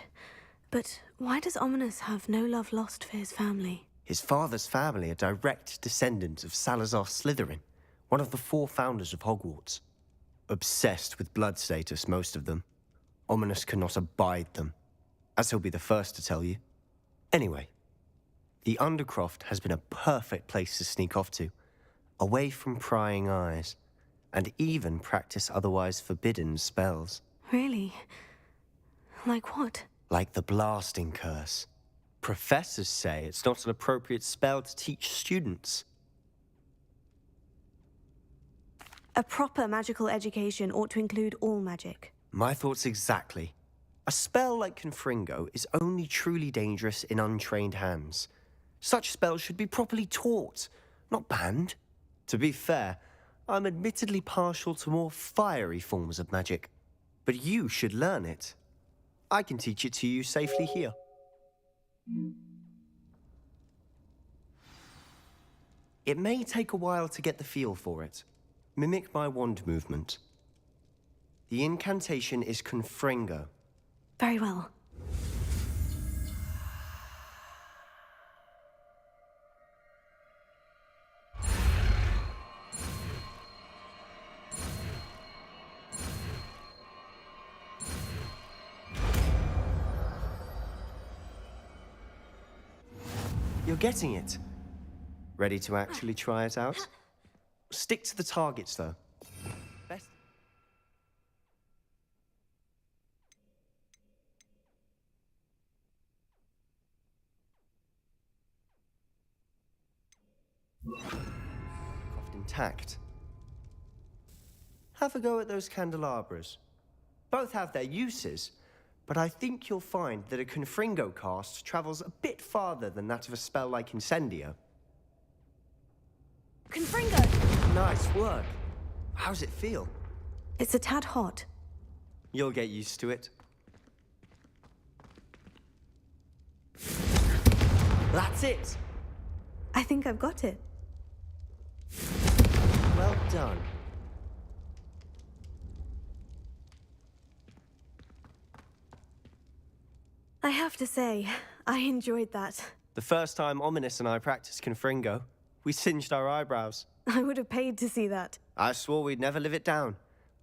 But why does Ominous have no love lost for his family? His father's family are direct descendants of Salazar Slytherin, one of the 4 founders of Hogwarts. Obsessed with blood status, most of them. Ominous cannot abide them, as he'll be the first to tell you. Anyway, the Undercroft has been a perfect place to sneak off to, away from prying eyes, and even practice otherwise forbidden spells. Really? Like what? Like the Blasting Curse. Professors say it's not an appropriate spell to teach students. A proper magical education ought to include all magic. My thoughts exactly. A spell like Confringo is only truly dangerous in untrained hands. Such spells should be properly taught, not banned. To be fair, I'm admittedly partial to more fiery forms of magic. But you should learn it. I can teach it to you safely here. It may take a while to get the feel for it. Mimic my wand movement. The incantation is Confringo. Very well. You're getting it. Ready to actually try it out? Stick to the targets, though. Best. Craft intact. Have a go at those candelabras. Both have their uses, but I think you'll find that a Confringo cast travels a bit farther than that of a spell like Incendio. Confringo! Nice work. How's it feel? It's a tad hot. You'll get used to it. That's it! I think I've got it. Well done. I have to say, I enjoyed that. The first time Ominous and I practiced Confringo, we singed our eyebrows. I would have paid to see that. I swore we'd never live it down.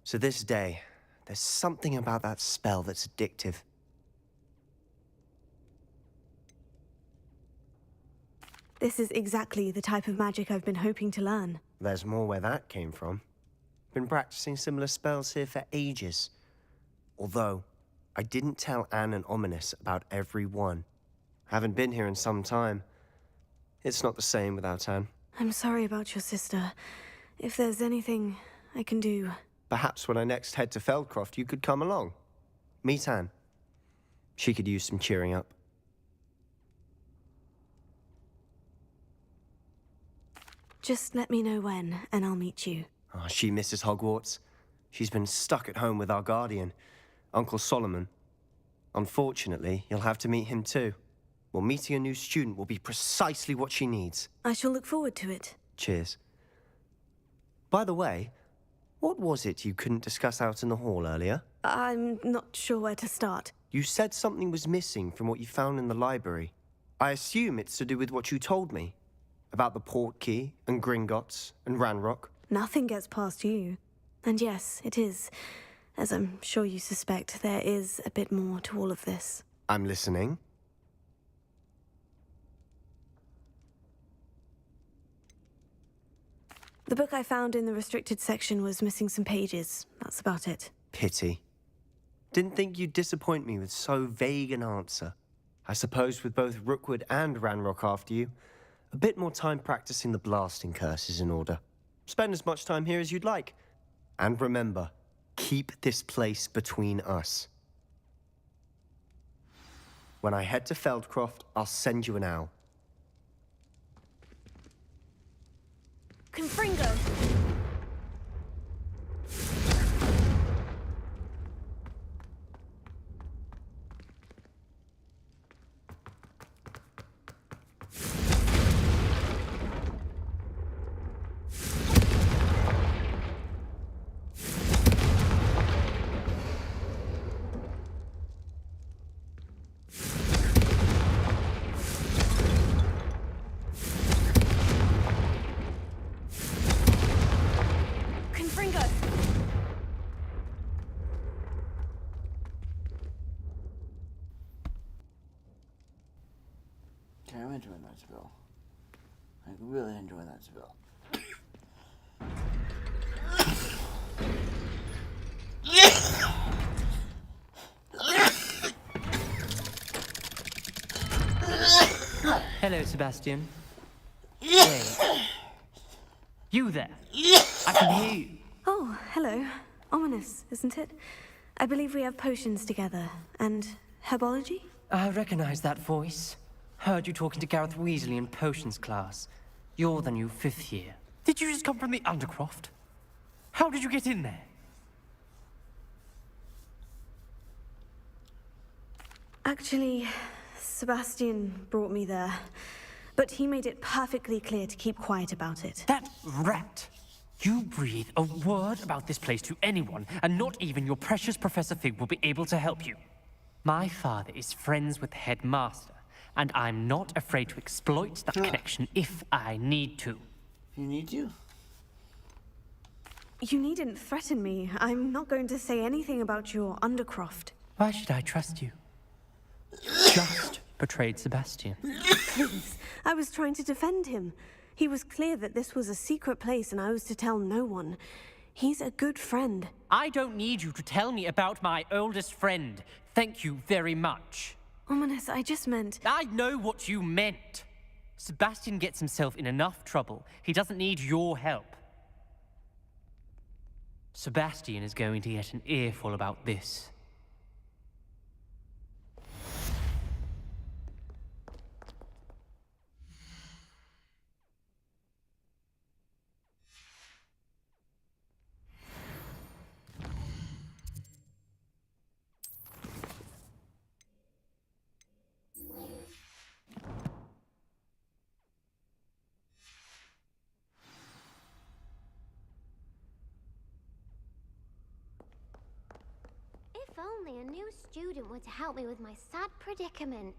To this day, there's something about that spell that's addictive. This is exactly the type of magic I've been hoping to learn. There's more where that came from. Been practicing similar spells here for ages. Although, I didn't tell Anne and Ominous about every one. Haven't been here in some time. It's not the same without Anne. I'm sorry about your sister. If there's anything I can do... Perhaps when I next head to Feldcroft, you could come along. Meet Anne. She could use some cheering up. Just let me know when, and I'll meet you. Oh, she misses Hogwarts. She's been stuck at home with our guardian, Uncle Solomon. Unfortunately, you'll have to meet him too. Well, meeting a new student will be precisely what she needs. I shall look forward to it. Cheers. By the way, what was it you couldn't discuss out in the hall earlier? I'm not sure where to start. You said something was missing from what you found in the library. I assume it's to do with what you told me. About the Portkey, and Gringotts, and Ranrock. Nothing gets past you. And yes, it is. As I'm sure you suspect, there is a bit more to all of this. I'm listening. The book I found in the restricted section was missing some pages. That's about it. Pity. Didn't think you'd disappoint me with so vague an answer. I suppose with both Rookwood and Ranrock after you, a bit more time practicing the blasting curse is in order. Spend as much time here as you'd like. And remember, keep this place between us. When I head to Feldcroft, I'll send you an owl. Confringo! Okay, I'm enjoying that spell. I'm really enjoying that spell. Hello, Sebastian. Hey. You there? I can hear you. Oh, hello. Ominous, isn't it? I believe we have potions together. And herbology? I recognize that voice. Heard you talking to Gareth Weasley in potions class. You're the new 5th year. Did you just come from the Undercroft? How did you get in there? Actually, Sebastian brought me there. But he made it perfectly clear to keep quiet about it. That rat! You breathe a word about this place to anyone, and not even your precious Professor Fig will be able to help you. My father is friends with the headmaster, and I'm not afraid to exploit that connection if I need to. You need to? You needn't threaten me. I'm not going to say anything about your Undercroft. Why should I trust you? Just betrayed Sebastian. Please, I was trying to defend him. He was clear that this was a secret place and I was to tell no one. He's a good friend. I don't need you to tell me about my oldest friend. Thank you very much. Ominous, I just meant... I know what you meant. Sebastian gets himself in enough trouble. He doesn't need your help. Sebastian is going to get an earful about this. If only a new student were to help me with my sad predicament.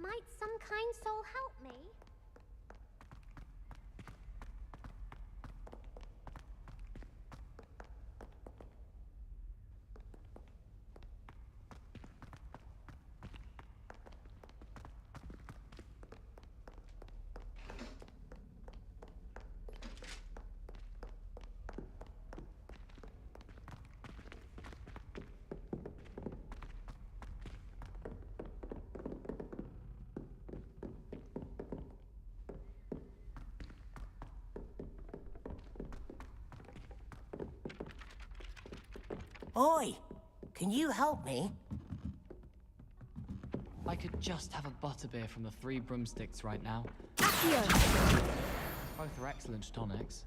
Might some kind soul help me? Oi! Can you help me? I could just have a butterbeer from the Three Broomsticks right now. Accio! Both are excellent tonics.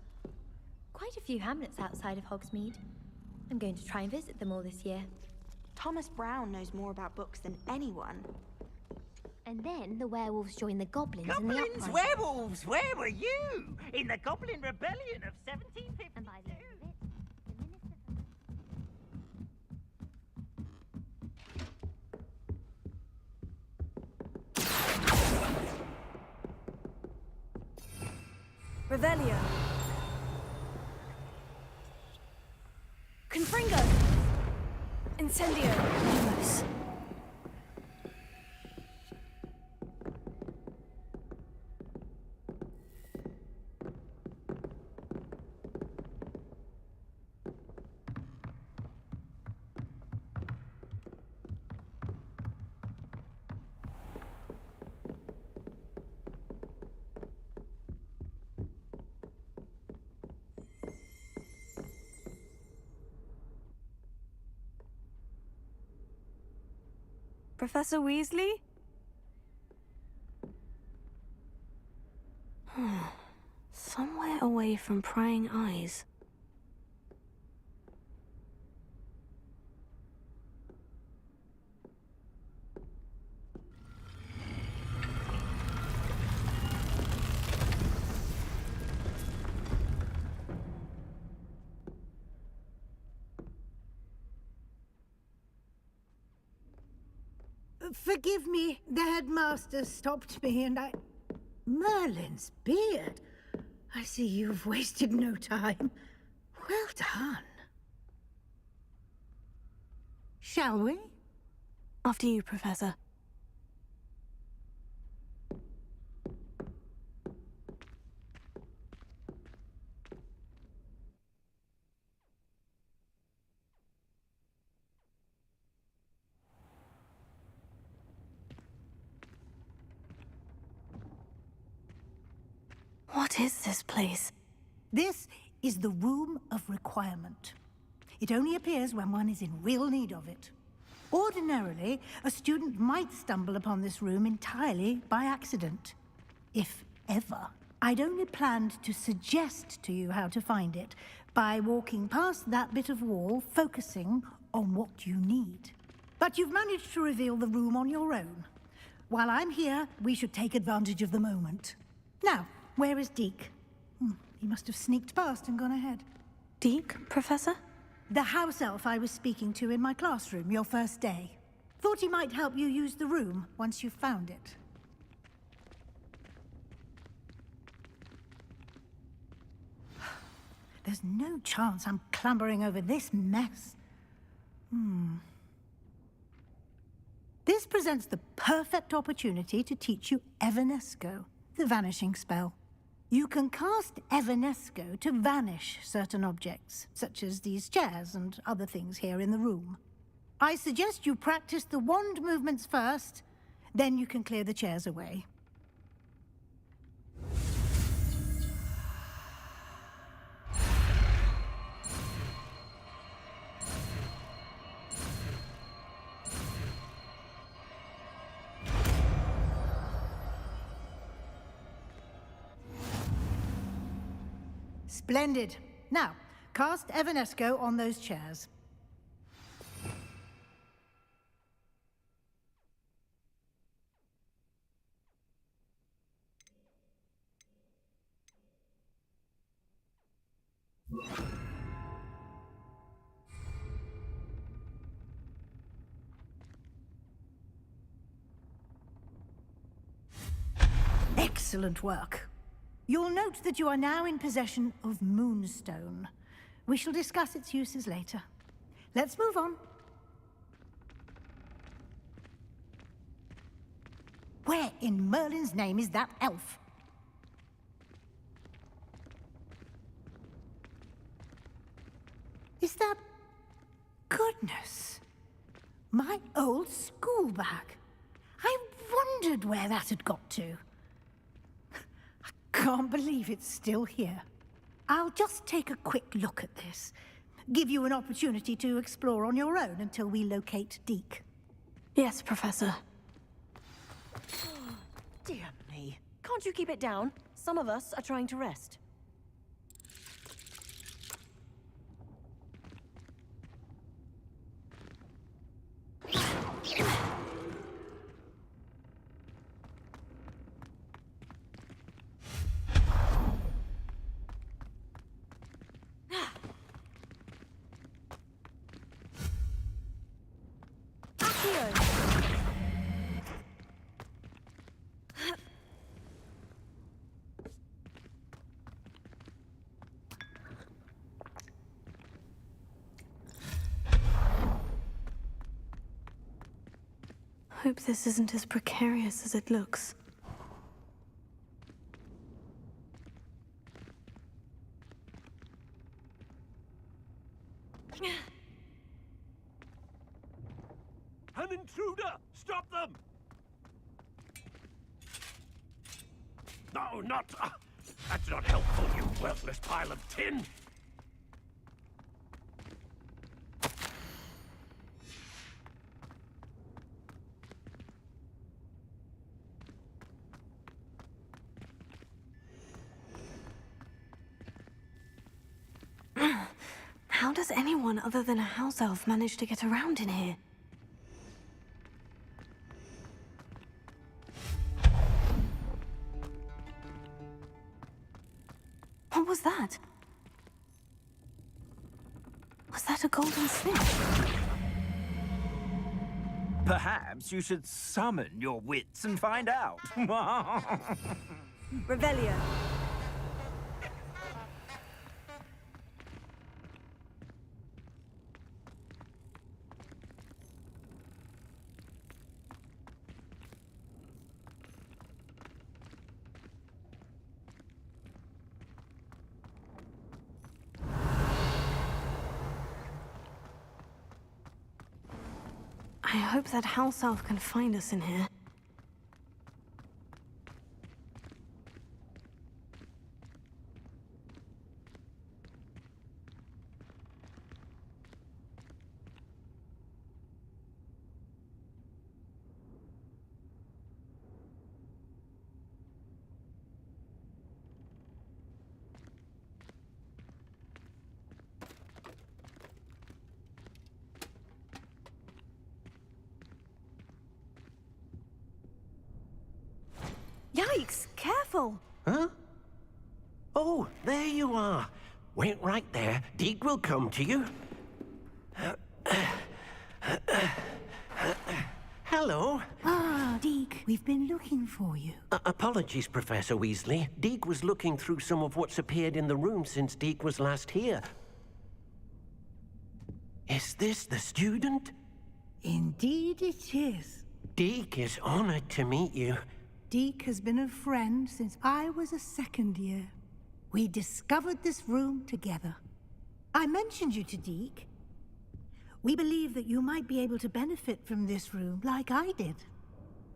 Quite a few hamlets outside of Hogsmeade. I'm going to try and visit them all this year. Thomas Brown knows more about books than anyone. And then the werewolves join the goblins in the Goblins, uprising. werewolves, where were you? In the Goblin Rebellion of 1752. And by the end of it, Revelio. Confringo. Incendio. Lumos. Professor Weasley? Somewhere away from prying eyes. Forgive me, the headmaster stopped me and I... Merlin's beard. I see you've wasted no time. Well done. Shall we? After you, Professor. What is this place? This is the Room of Requirement. It only appears when one is in real need of it. Ordinarily, a student might stumble upon this room entirely by accident. If ever. I'd only planned to suggest to you how to find it by walking past that bit of wall, focusing on what you need. But you've managed to reveal the room on your own. While I'm here, we should take advantage of the moment. Now, where is Deke? He must have sneaked past and gone ahead. Deke, Professor? The house elf I was speaking to in my classroom your first day. Thought he might help you use the room once you've found it. There's no chance I'm clambering over this mess. This presents the perfect opportunity to teach you Evanesco, the vanishing spell. You can cast Evanesco to vanish certain objects, such as these chairs and other things here in the room. I suggest you practice the wand movements first, then you can clear the chairs away. Splendid. Now, cast Evanesco on those chairs. Excellent work. You'll note that you are now in possession of Moonstone. We shall discuss its uses later. Let's move on. Where in Merlin's name is that elf? Is that... Goodness! My old school bag. I wondered where that had got to. Can't believe it's still here. I'll just take a quick look at this. Give you an opportunity to explore on your own until we locate Deke. Yes, Professor. Dear me. Can't you keep it down? Some of us are trying to rest. Hope this isn't as precarious as it looks. An intruder! Stop them! No, not... that's not helpful, you worthless pile of tin! How does anyone other than a house elf manage to get around in here? What was that? Was that a golden snitch? Perhaps you should summon your wits and find out. Revelio. I hope that house elf can find us in here. Yikes! Careful! Huh? Oh, there you are. Wait right there. Deke will come to you. Hello. Ah, Deke, we've been looking for you. Apologies, Professor Weasley. Deke was looking through some of what's appeared in the room since Deke was last here. Is this the student? Indeed it is. Deek is honored to meet you. Deek has been a friend since I was a second year. We discovered this room together. I mentioned you to Deek. We believe that you might be able to benefit from this room like I did.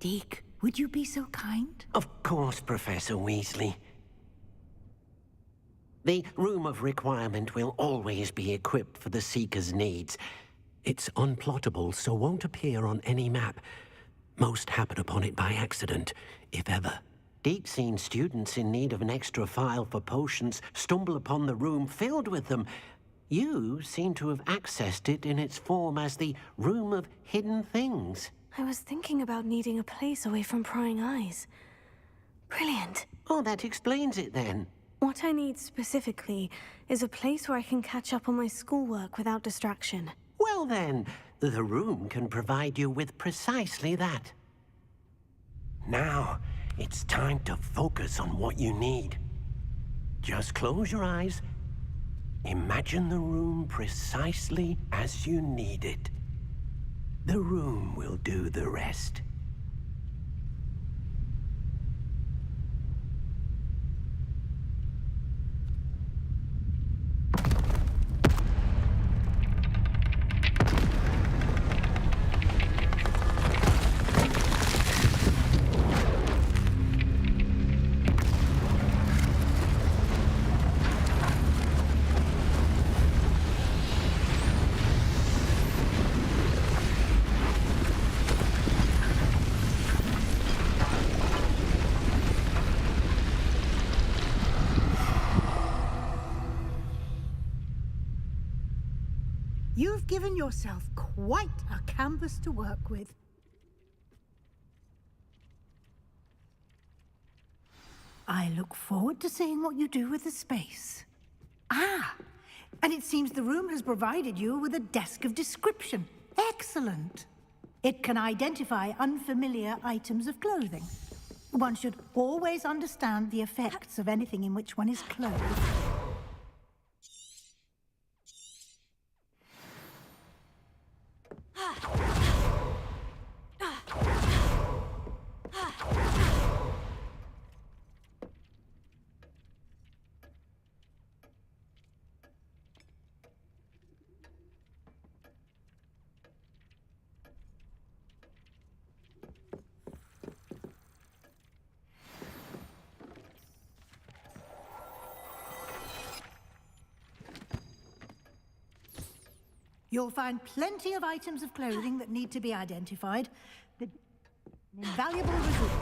Deek, would you be so kind? Of course, Professor Weasley. The Room of Requirement will always be equipped for the Seeker's needs. It's unplottable, so won't appear on any map. Most happen upon it by accident, if ever. Deek's seen students in need of an extra file for potions stumble upon the room filled with them. You seem to have accessed it in its form as the Room of Hidden Things. I was thinking about needing a place away from prying eyes. Brilliant. Oh, that explains it then. What I need specifically is a place where I can catch up on my schoolwork without distraction. Well then, the room can provide you with precisely that. Now, it's time to focus on what you need. Just close your eyes. Imagine the room precisely as you need it. The room will do the rest. You've given yourself quite a canvas to work with. I look forward to seeing what you do with the space. Ah, and it seems the room has provided you with a desk of description. Excellent. It can identify unfamiliar items of clothing. One should always understand the effects of anything in which one is clothed. You'll find plenty of items of clothing that need to be identified. An invaluable resource.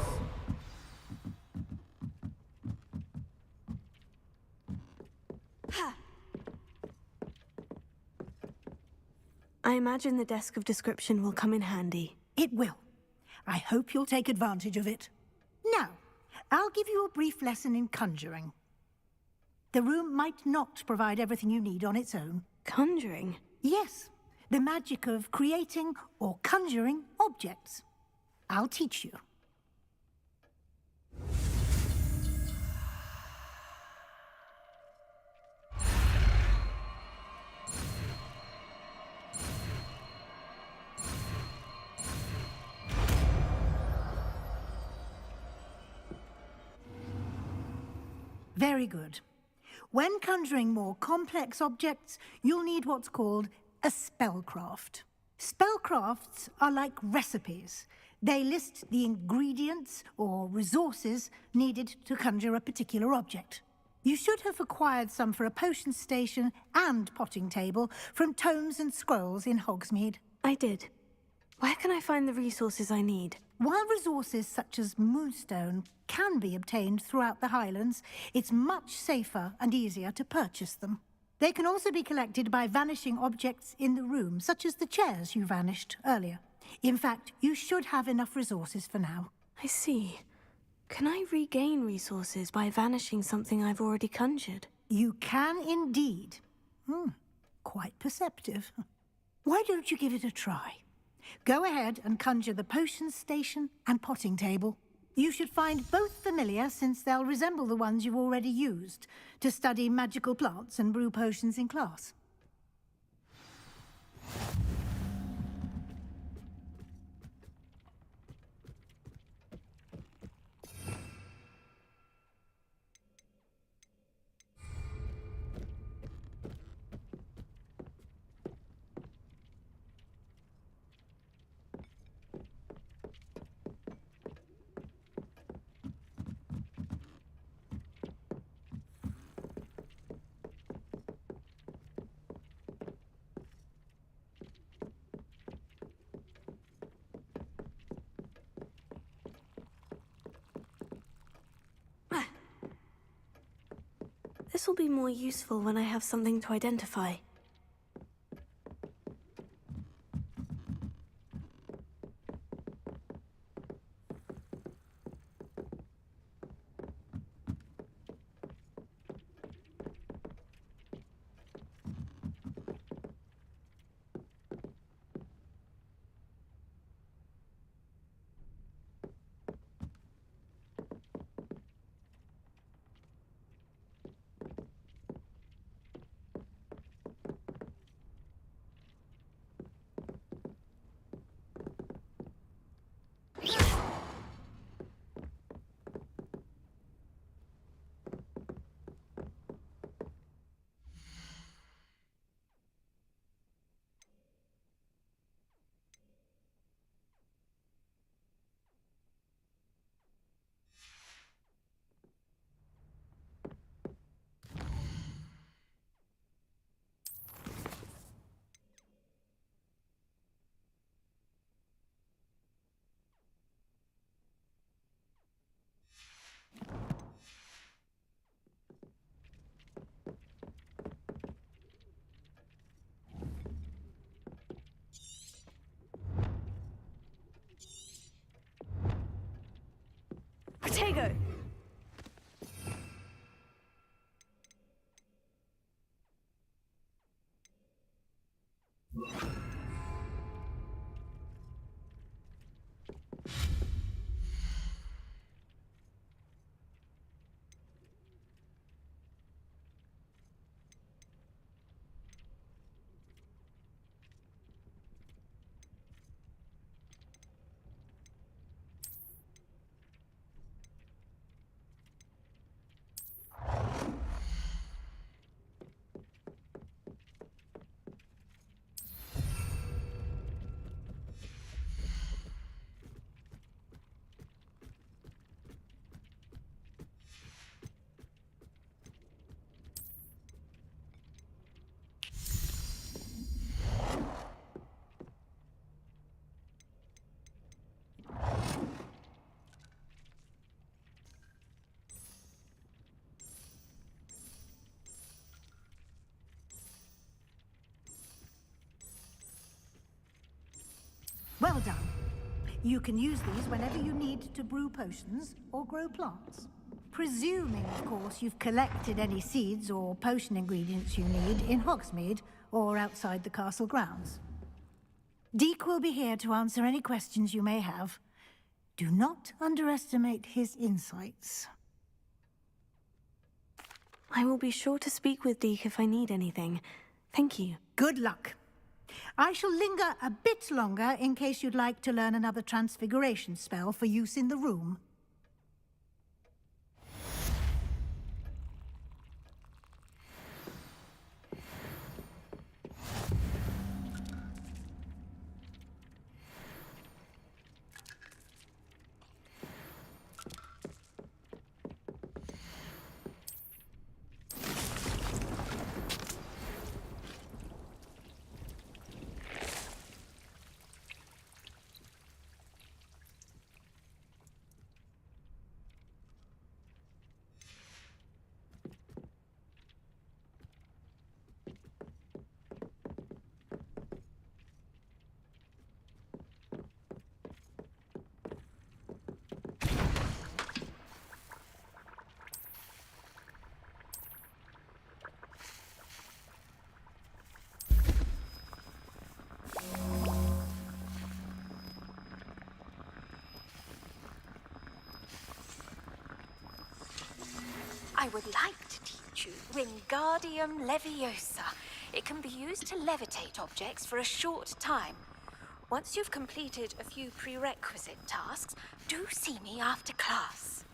I imagine the desk of description will come in handy. It will. I hope you'll take advantage of it. Now, I'll give you a brief lesson in conjuring. The room might not provide everything you need on its own. Conjuring? Yes, the magic of creating or conjuring objects. I'll teach you. Very good. When conjuring more complex objects, you'll need what's called a spellcraft. Spellcrafts are like recipes. They list the ingredients or resources needed to conjure a particular object. You should have acquired some for a potion station and potting table from tomes and scrolls in Hogsmeade. I did. Where can I find the resources I need? While resources such as Moonstone can be obtained throughout the Highlands, it's much safer and easier to purchase them. They can also be collected by vanishing objects in the room, such as the chairs you vanished earlier. In fact, you should have enough resources for now. I see. Can I regain resources by vanishing something I've already conjured? You can indeed. Quite perceptive. Why don't you give it a try? Go ahead and conjure the potion station and potting table. You should find both familiar, since they'll resemble the ones you've already used to study magical plants and brew potions in class. This will be more useful when I have something to identify. Protego! Well done. You can use these whenever you need to brew potions or grow plants. Presuming, of course, you've collected any seeds or potion ingredients you need in Hogsmeade or outside the castle grounds. Deek will be here to answer any questions you may have. Do not underestimate his insights. I will be sure to speak with Deek if I need anything. Thank you. Good luck. I shall linger a bit longer in case you'd like to learn another transfiguration spell for use in the room. I would like to teach you Wingardium Leviosa. It can be used to levitate objects for a short time. Once you've completed a few prerequisite tasks, do see me after class.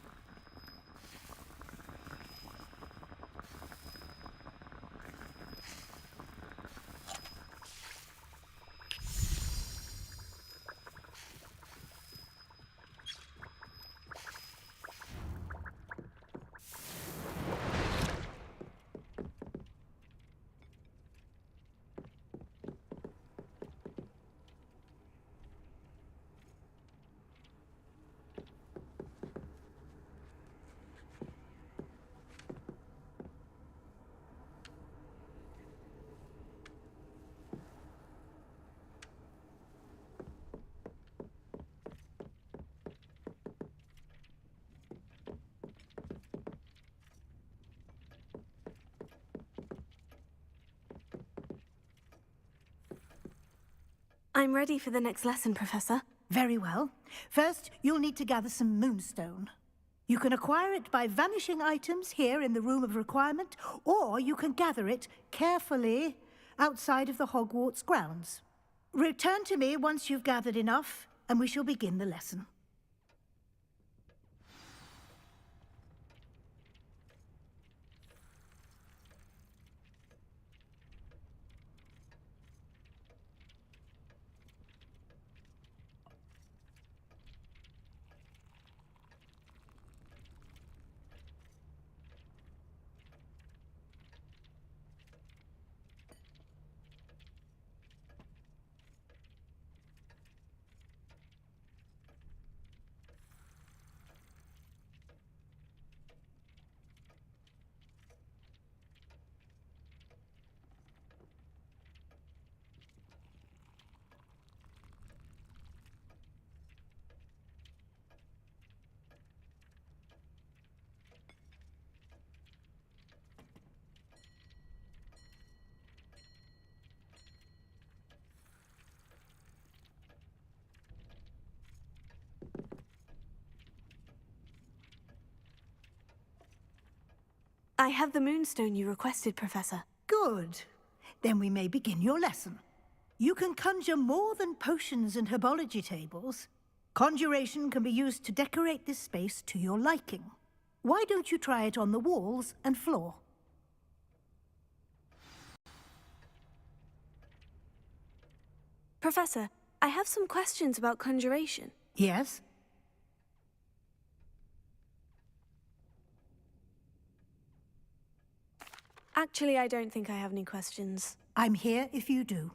I'm ready for the next lesson, Professor. Very well. First, you'll need to gather some moonstone. You can acquire it by vanishing items here in the Room of Requirement, or you can gather it carefully outside of the Hogwarts grounds. Return to me once you've gathered enough, and we shall begin the lesson. I have the moonstone you requested, Professor. Good. Then we may begin your lesson. You can conjure more than potions and herbology tables. Conjuration can be used to decorate this space to your liking. Why don't you try it on the walls and floor? Professor, I have some questions about conjuration. Yes? Actually, I don't think I have any questions. I'm here if you do.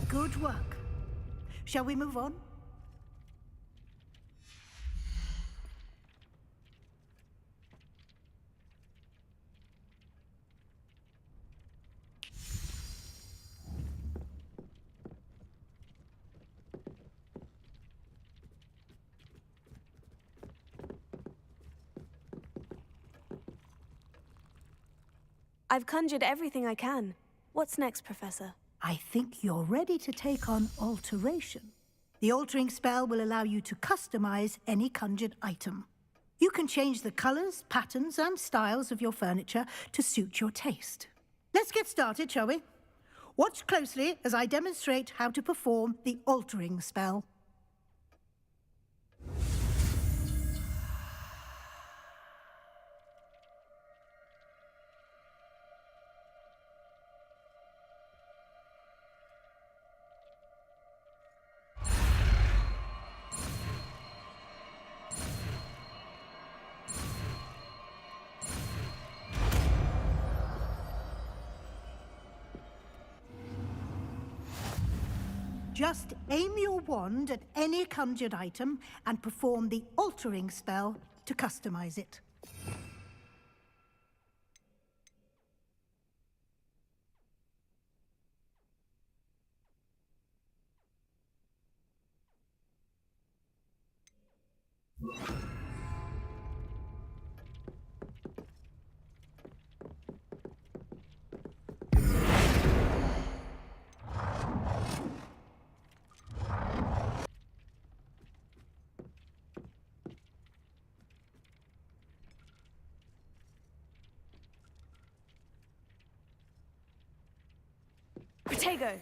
Good work. Shall we move on? I've conjured everything I can. What's next, Professor? I think you're ready to take on alteration. The altering spell will allow you to customize any conjured item. You can change the colours, patterns, and styles of your furniture to suit your taste. Let's get started, shall we? Watch closely as I demonstrate how to perform the altering spell. Just aim your wand at any conjured item and perform the altering spell to customize it. Protego!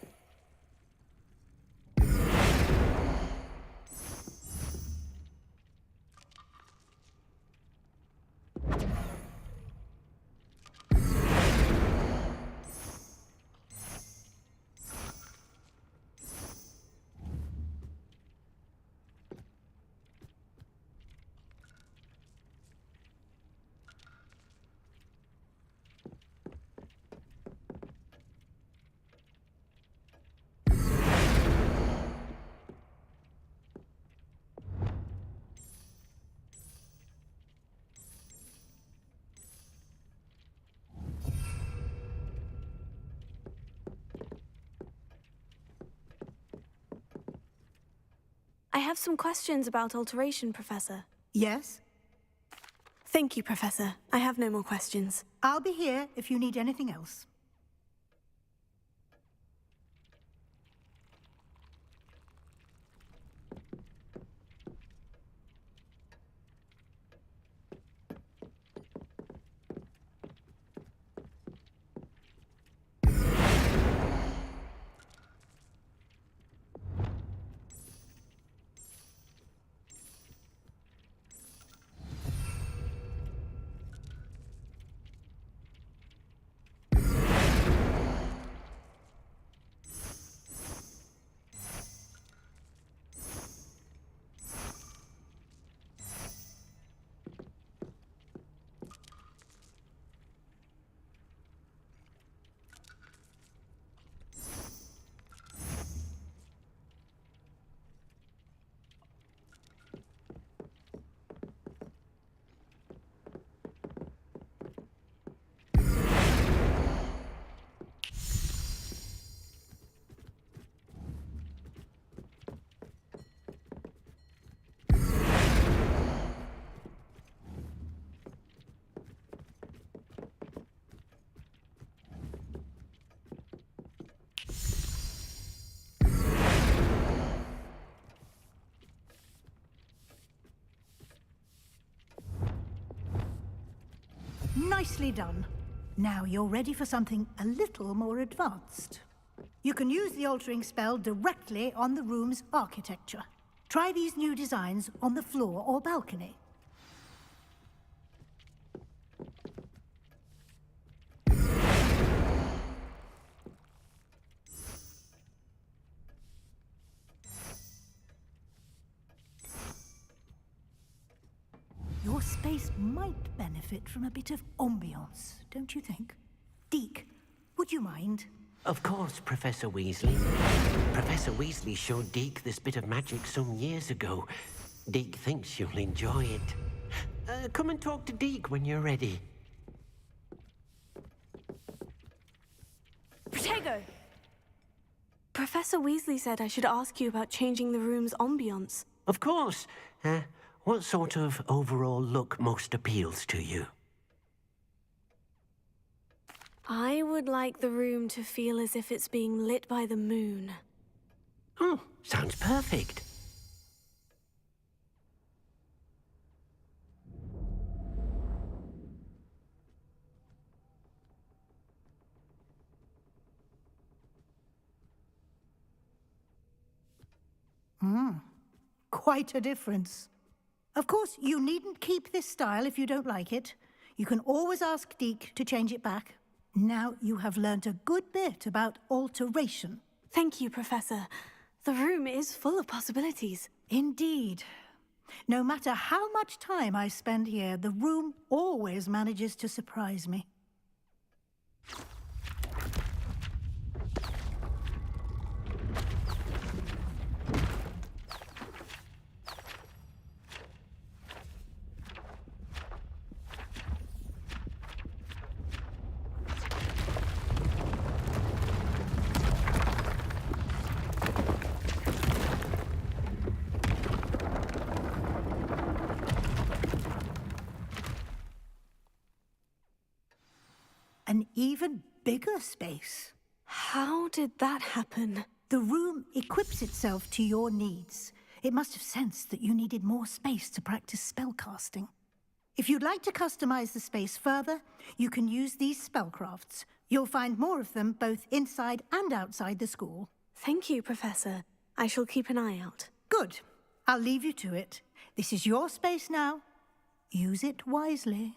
I have some questions about alteration, Professor. Yes? Thank you, Professor. I have no more questions. I'll be here if you need anything else. Nicely done. Now you're ready for something a little more advanced. You can use the altering spell directly on the room's architecture. Try these new designs on the floor or balcony. Your space might benefit from a bit of ambiance, don't you think? Deke, would you mind? Of course, Professor Weasley. Professor Weasley showed Deke this bit of magic some years ago. Deke thinks you'll enjoy it. Come and talk to Deke when you're ready. Protego! Professor Weasley said I should ask you about changing the room's ambiance. Of course. What sort of overall look most appeals to you? I would like the room to feel as if it's being lit by the moon. Oh, sounds perfect. Quite a difference. Of course, you needn't keep this style if you don't like it. You can always ask Deke to change it back. Now you have learnt a good bit about alteration. Thank you, Professor. The room is full of possibilities. Indeed. No matter how much time I spend here, the room always manages to surprise me. An even bigger space. How did that happen? The room equips itself to your needs. It must have sensed that you needed more space to practice spellcasting. If you'd like to customize the space further, you can use these spellcrafts. You'll find more of them both inside and outside the school. Thank you, Professor. I shall keep an eye out. Good. I'll leave you to it. This is your space now. Use it wisely.